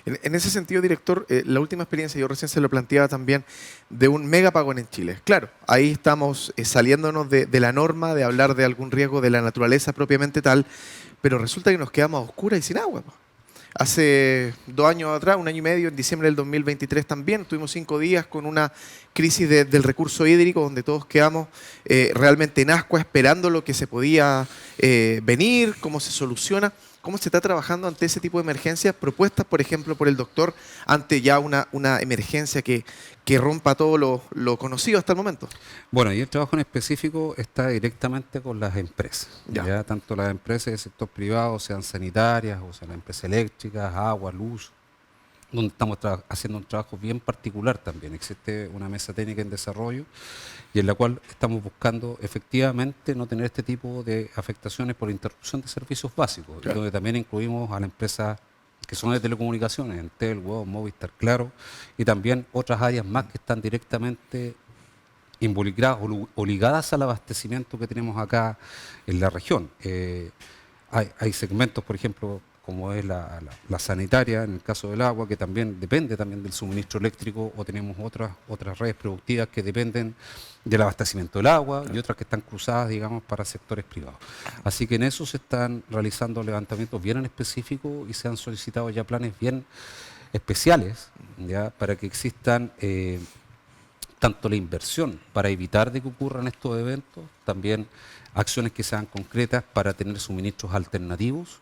En ese sentido, director, la última experiencia, yo recién se lo planteaba también, de un mega apagón en Chile. Claro, ahí estamos saliéndonos de la norma de hablar de algún riesgo de la naturaleza propiamente tal, pero resulta que nos quedamos a oscuras y sin agua. Hace 2 años atrás, 1 año y medio, en diciembre del 2023 también, tuvimos 5 días con una crisis del recurso hídrico donde todos quedamos realmente en ascuas esperando lo que se podía venir, cómo se soluciona, cómo se está trabajando ante ese tipo de emergencias, propuestas, por ejemplo, por el doctor, ante ya una emergencia que rompa todo lo conocido hasta el momento. Bueno, y el trabajo en específico está directamente con las empresas, ya tanto las empresas del sector privado, sean sanitarias, o sean las empresas eléctricas, agua, luz, donde estamos haciendo un trabajo bien particular también. Existe una mesa técnica en desarrollo y en la cual estamos buscando efectivamente no tener este tipo de afectaciones por interrupción de servicios básicos, y donde también incluimos a las empresas que son de telecomunicaciones, Entel, WOM, Movistar, Claro, y también otras áreas más que están directamente involucradas o ligadas al abastecimiento que tenemos acá en la región. Hay segmentos, por ejemplo, como es la sanitaria, en el caso del agua, que también depende también del suministro eléctrico, o tenemos otras redes productivas que dependen del abastecimiento del agua, y otras que están cruzadas, digamos, para sectores privados. Así que en eso se están realizando levantamientos bien en específico y se han solicitado ya planes bien especiales, ya, para que existan tanto la inversión para evitar de que ocurran estos eventos, también acciones que sean concretas para tener suministros alternativos,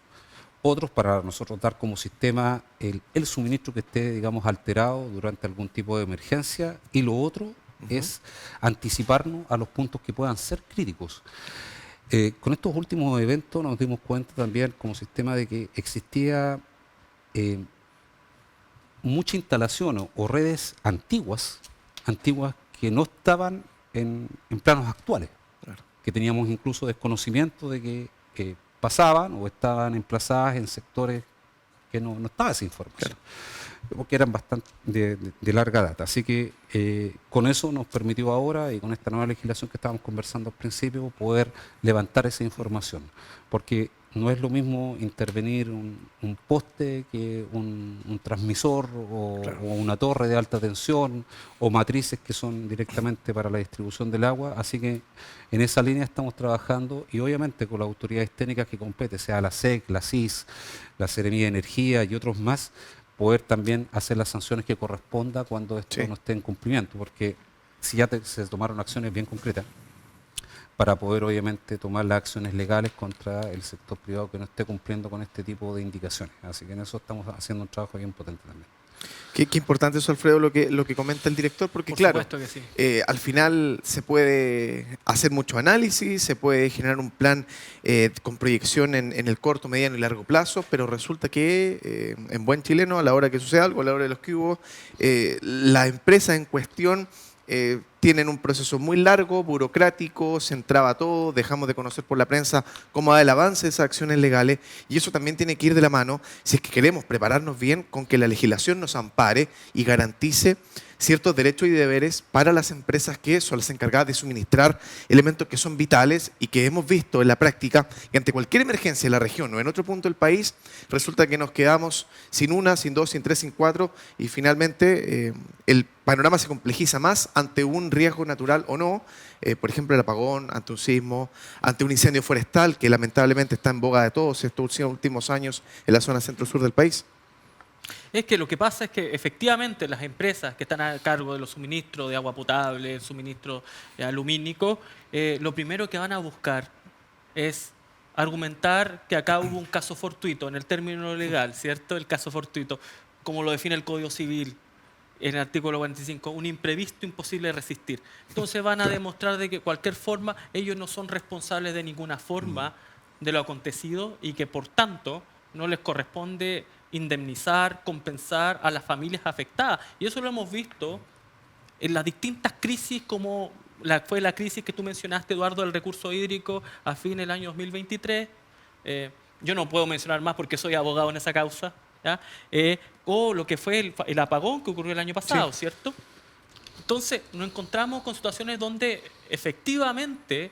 otros para nosotros dar como sistema el suministro que esté, digamos, alterado durante algún tipo de emergencia, y lo otro es anticiparnos a los puntos que puedan ser críticos. Con estos últimos eventos nos dimos cuenta también como sistema de que existía mucha instalación o redes antiguas que no estaban en planos actuales, que teníamos incluso desconocimiento de que pasaban o estaban emplazadas en sectores que no estaba esa información, porque eran bastante de larga data. Así que con eso nos permitió ahora, y con esta nueva legislación que estábamos conversando al principio, poder levantar esa información. Porque no es lo mismo intervenir un poste que un transmisor o una torre de alta tensión o matrices que son directamente para la distribución del agua. Así que en esa línea estamos trabajando y obviamente con las autoridades técnicas que competen, sea la SEC, la CIS, la Seremía de Energía y otros más, poder también hacer las sanciones que corresponda cuando esto no esté en cumplimiento, porque si ya se tomaron acciones bien concretas, para poder obviamente tomar las acciones legales contra el sector privado que no esté cumpliendo con este tipo de indicaciones. Así que en eso estamos haciendo un trabajo bien potente también. Qué importante eso, Alfredo, lo que comenta el director, porque Por claro, supuesto que sí. al final se puede hacer mucho análisis, se puede generar un plan con proyección en el corto, mediano y largo plazo, pero resulta que en buen chileno, a la hora que sucede algo, a la hora de los que hubo, la empresa en cuestión tienen un proceso muy largo, burocrático, se entraba todo, dejamos de conocer por la prensa cómo va el avance de esas acciones legales y eso también tiene que ir de la mano si es que queremos prepararnos bien con que la legislación nos ampare y garantice ciertos derechos y deberes para las empresas que son las encargadas de suministrar elementos que son vitales y que hemos visto en la práctica que ante cualquier emergencia en la región o en otro punto del país resulta que nos quedamos sin una, sin dos, sin tres, sin cuatro y finalmente el panorama se complejiza más ante un riesgo natural o no, por ejemplo el apagón, ante un sismo, ante un incendio forestal que lamentablemente está en boga de todos estos últimos años en la zona centro-sur del país. Es que lo que pasa es que efectivamente las empresas que están a cargo de los suministros de agua potable, el suministro alumínico, lo primero que van a buscar es argumentar que acá hubo un caso fortuito, en el término legal, ¿cierto? El caso fortuito, como lo define el Código Civil en el artículo 45, un imprevisto imposible de resistir. Entonces van a demostrar de que de cualquier forma ellos no son responsables de ninguna forma de lo acontecido y que por tanto no les corresponde indemnizar, compensar a las familias afectadas. Y eso lo hemos visto en las distintas crisis, como fue la crisis que tú mencionaste, Eduardo, del recurso hídrico a fin del año 2023. Yo no puedo mencionar más porque soy abogado en esa causa. ¿Ya? O lo que fue el apagón que ocurrió el año pasado, sí, ¿cierto? Entonces, nos encontramos con situaciones donde efectivamente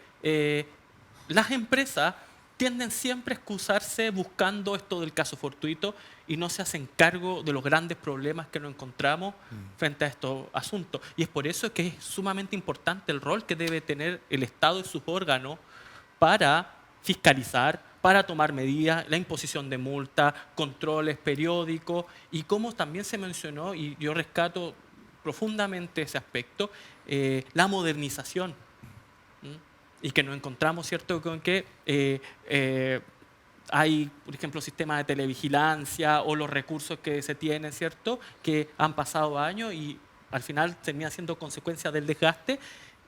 las empresas tienden siempre a excusarse buscando esto del caso fortuito y no se hacen cargo de los grandes problemas que nos encontramos frente a estos asuntos. Y es por eso que es sumamente importante el rol que debe tener el Estado y sus órganos para fiscalizar, para tomar medidas, la imposición de multas, controles periódicos y como también se mencionó, y yo rescato profundamente ese aspecto, la modernización. Y que nos encontramos, ¿cierto?, con que hay, por ejemplo, sistemas de televigilancia o los recursos que se tienen, ¿cierto?, que han pasado años y al final termina siendo consecuencia del desgaste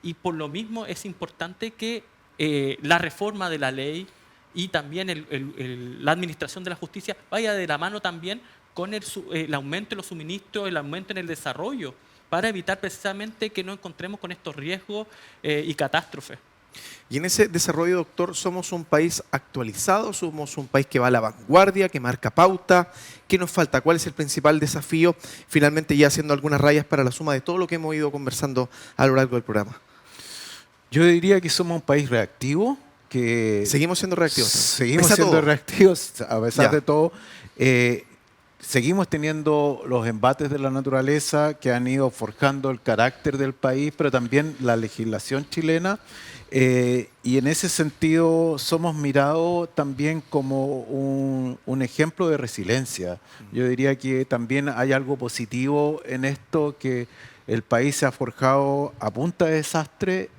y por lo mismo es importante que la reforma de la ley y también la administración de la justicia vaya de la mano también con el aumento de los suministros, el aumento en el desarrollo, para evitar precisamente que no encontremos con estos riesgos y catástrofes. Y en ese desarrollo, doctor, ¿somos un país actualizado? ¿Somos un país que va a la vanguardia, que marca pauta? ¿Qué nos falta? ¿Cuál es el principal desafío? Finalmente ya haciendo algunas rayas para la suma de todo lo que hemos ido conversando a lo largo del programa. Yo diría que somos un país reactivo. Que seguimos siendo reactivos. Seguimos siendo reactivos a pesar de todo. Seguimos teniendo los embates de la naturaleza que han ido forjando el carácter del país, pero también la legislación chilena. Y en ese sentido somos mirados también como un ejemplo de resiliencia. Yo diría que también hay algo positivo en esto, que el país se ha forjado a punta de desastre,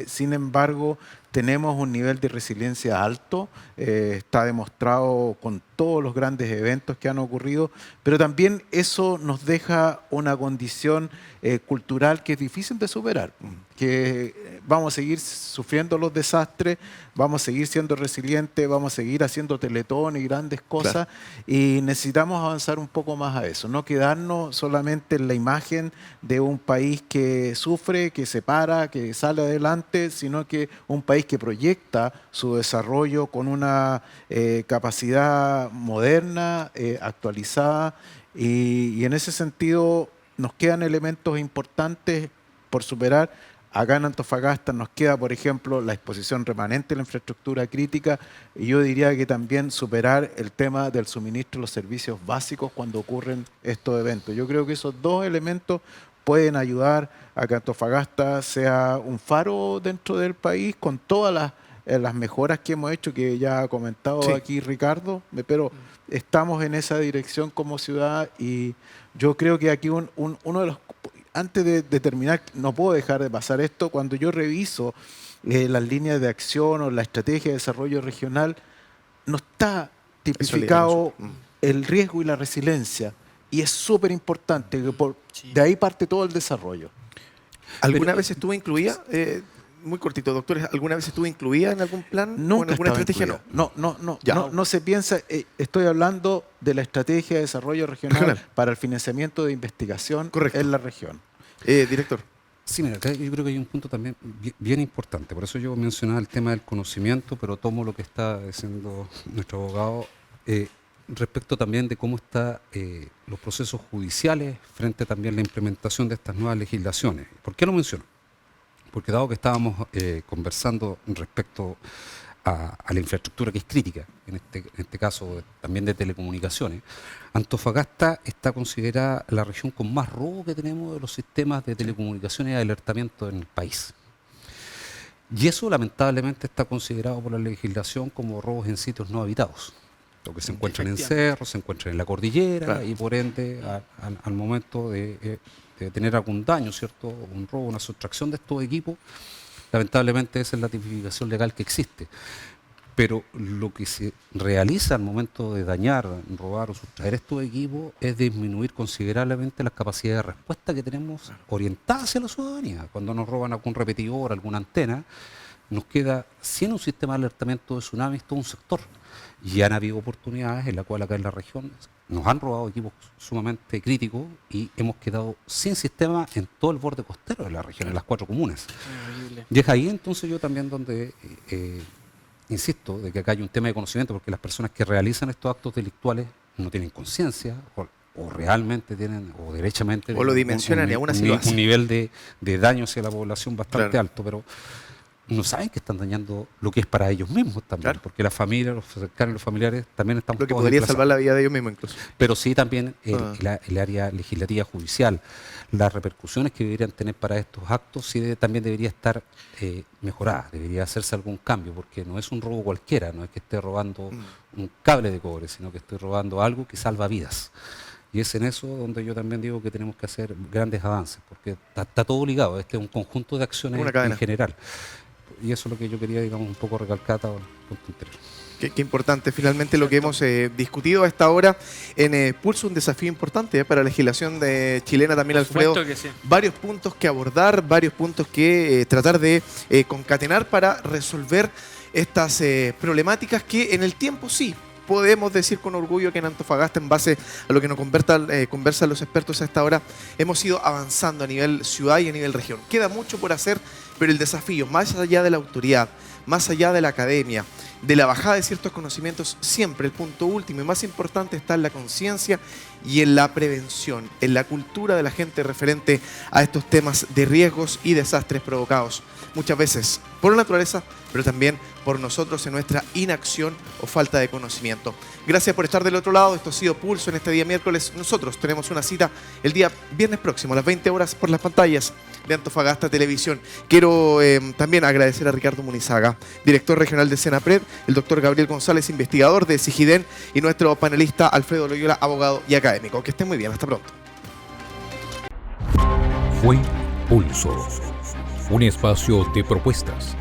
sin embargo tenemos un nivel de resiliencia alto, está demostrado con todos los grandes eventos que han ocurrido, pero también eso nos deja una condición cultural que es difícil de superar, que vamos a seguir sufriendo los desastres, vamos a seguir siendo resilientes, vamos a seguir haciendo teletón y grandes cosas, claro, y necesitamos avanzar un poco más a eso, no quedarnos solamente en la imagen de un país que sufre, que se para, que sale adelante, sino que un país que proyecta su desarrollo con una capacidad moderna, actualizada, y en ese sentido nos quedan elementos importantes por superar. Acá en Antofagasta nos queda, por ejemplo, la exposición remanente de la infraestructura crítica, y yo diría que también superar el tema del suministro de los servicios básicos cuando ocurren estos eventos. Yo creo que esos dos elementos pueden ayudar a que Antofagasta sea un faro dentro del país con todas las mejoras que hemos hecho, que ya ha comentado aquí Ricardo, pero estamos en esa dirección como ciudad, y yo creo que aquí uno de los... Antes de terminar, no puedo dejar de pasar esto. Cuando yo reviso las líneas de acción o la estrategia de desarrollo regional, no está tipificado el riesgo y la resiliencia. Y es súper importante, de ahí parte todo el desarrollo. ¿Alguna vez estuvo incluida? Muy cortito, doctores, ¿alguna vez estuvo incluida en algún plan o en alguna estrategia? Incluida. No se piensa, estoy hablando de la estrategia de desarrollo regional para el financiamiento de investigación en la región. Director. Sí, mira, acá yo creo que hay un punto también bien importante, por eso yo mencionaba el tema del conocimiento, pero tomo lo que está diciendo nuestro abogado respecto también de cómo están los procesos judiciales frente también a la implementación de estas nuevas legislaciones. ¿Por qué lo menciono? Porque dado que estábamos conversando respecto a la infraestructura que es crítica, en este caso también de telecomunicaciones, Antofagasta está considerada la región con más robo que tenemos de los sistemas de telecomunicaciones y alertamiento en el país. Y eso lamentablemente está considerado por la legislación como robos en sitios no habitados. Lo que se encuentran en cerros, se encuentran en la cordillera y por ende al momento de tener algún daño, ¿cierto? Un robo, una sustracción de estos equipos, lamentablemente esa es la tipificación legal que existe. Pero lo que se realiza al momento de dañar, robar o sustraer estos equipos es disminuir considerablemente las capacidades de respuesta que tenemos orientadas hacia la ciudadanía. Cuando nos roban algún repetidor, alguna antena, nos queda sin un sistema de alertamiento de tsunamis todo un sector. Y han habido oportunidades en las cuales acá en la región nos han robado equipos sumamente críticos y hemos quedado sin sistema en todo el borde costero de la región, en las 4 comunas. Y es ahí entonces yo también donde insisto de que acá hay un tema de conocimiento, porque las personas que realizan estos actos delictuales no tienen conciencia o realmente tienen, o derechamente... O lo dimensionan y aún así lo hacen. Un nivel de daño hacia la población bastante alto, pero no saben que están dañando lo que es para ellos mismos también, porque la familia, los cercanos, los familiares también están... Lo que podría salvar la vida de ellos mismos incluso. Pero sí también el área legislativa judicial, las repercusiones que deberían tener para estos actos sí también debería estar mejorada, debería hacerse algún cambio, porque no es un robo cualquiera, no es que esté robando un cable de cobre, sino que estoy robando algo que salva vidas. Y es en eso donde yo también digo que tenemos que hacer grandes avances, porque está todo ligado, este es un conjunto de acciones en general. Y eso es lo que yo quería, digamos, un poco recalcar al punto anterior. Qué importante, finalmente, lo que hemos discutido a esta hora en Pulso, un desafío importante para la legislación chilena también, Alfredo. Que sí. Varios puntos que abordar, varios puntos que tratar de concatenar para resolver estas problemáticas que en el tiempo sí podemos decir con orgullo que en Antofagasta, en base a lo que nos conversan los expertos a esta hora, hemos ido avanzando a nivel ciudad y a nivel región. Queda mucho por hacer, pero el desafío, más allá de la autoridad, más allá de la academia, de la bajada de ciertos conocimientos, siempre el punto último y más importante está en la conciencia y en la prevención, en la cultura de la gente referente a estos temas de riesgos y desastres provocados muchas veces por la naturaleza, pero también por nosotros en nuestra inacción o falta de conocimiento. Gracias por estar del otro lado. Esto ha sido Pulso en este día miércoles. Nosotros tenemos una cita el día viernes próximo a las 20 horas por las pantallas de Antofagasta Televisión. Quiero también agradecer a Ricardo Munizaga, director regional de Senapred, el doctor Gabriel González, investigador de Sigiden, y nuestro panelista Alfredo Loyola, abogado y académico. Que estén muy bien. Hasta pronto. Fue Pulso, un espacio de propuestas,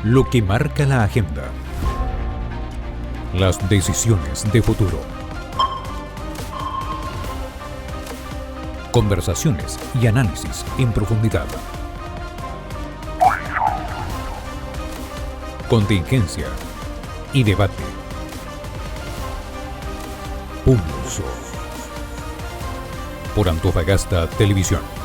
lo que marca la agenda, las decisiones de futuro, conversaciones y análisis en profundidad, contingencia y debate. Pulso por Antofagasta Televisión.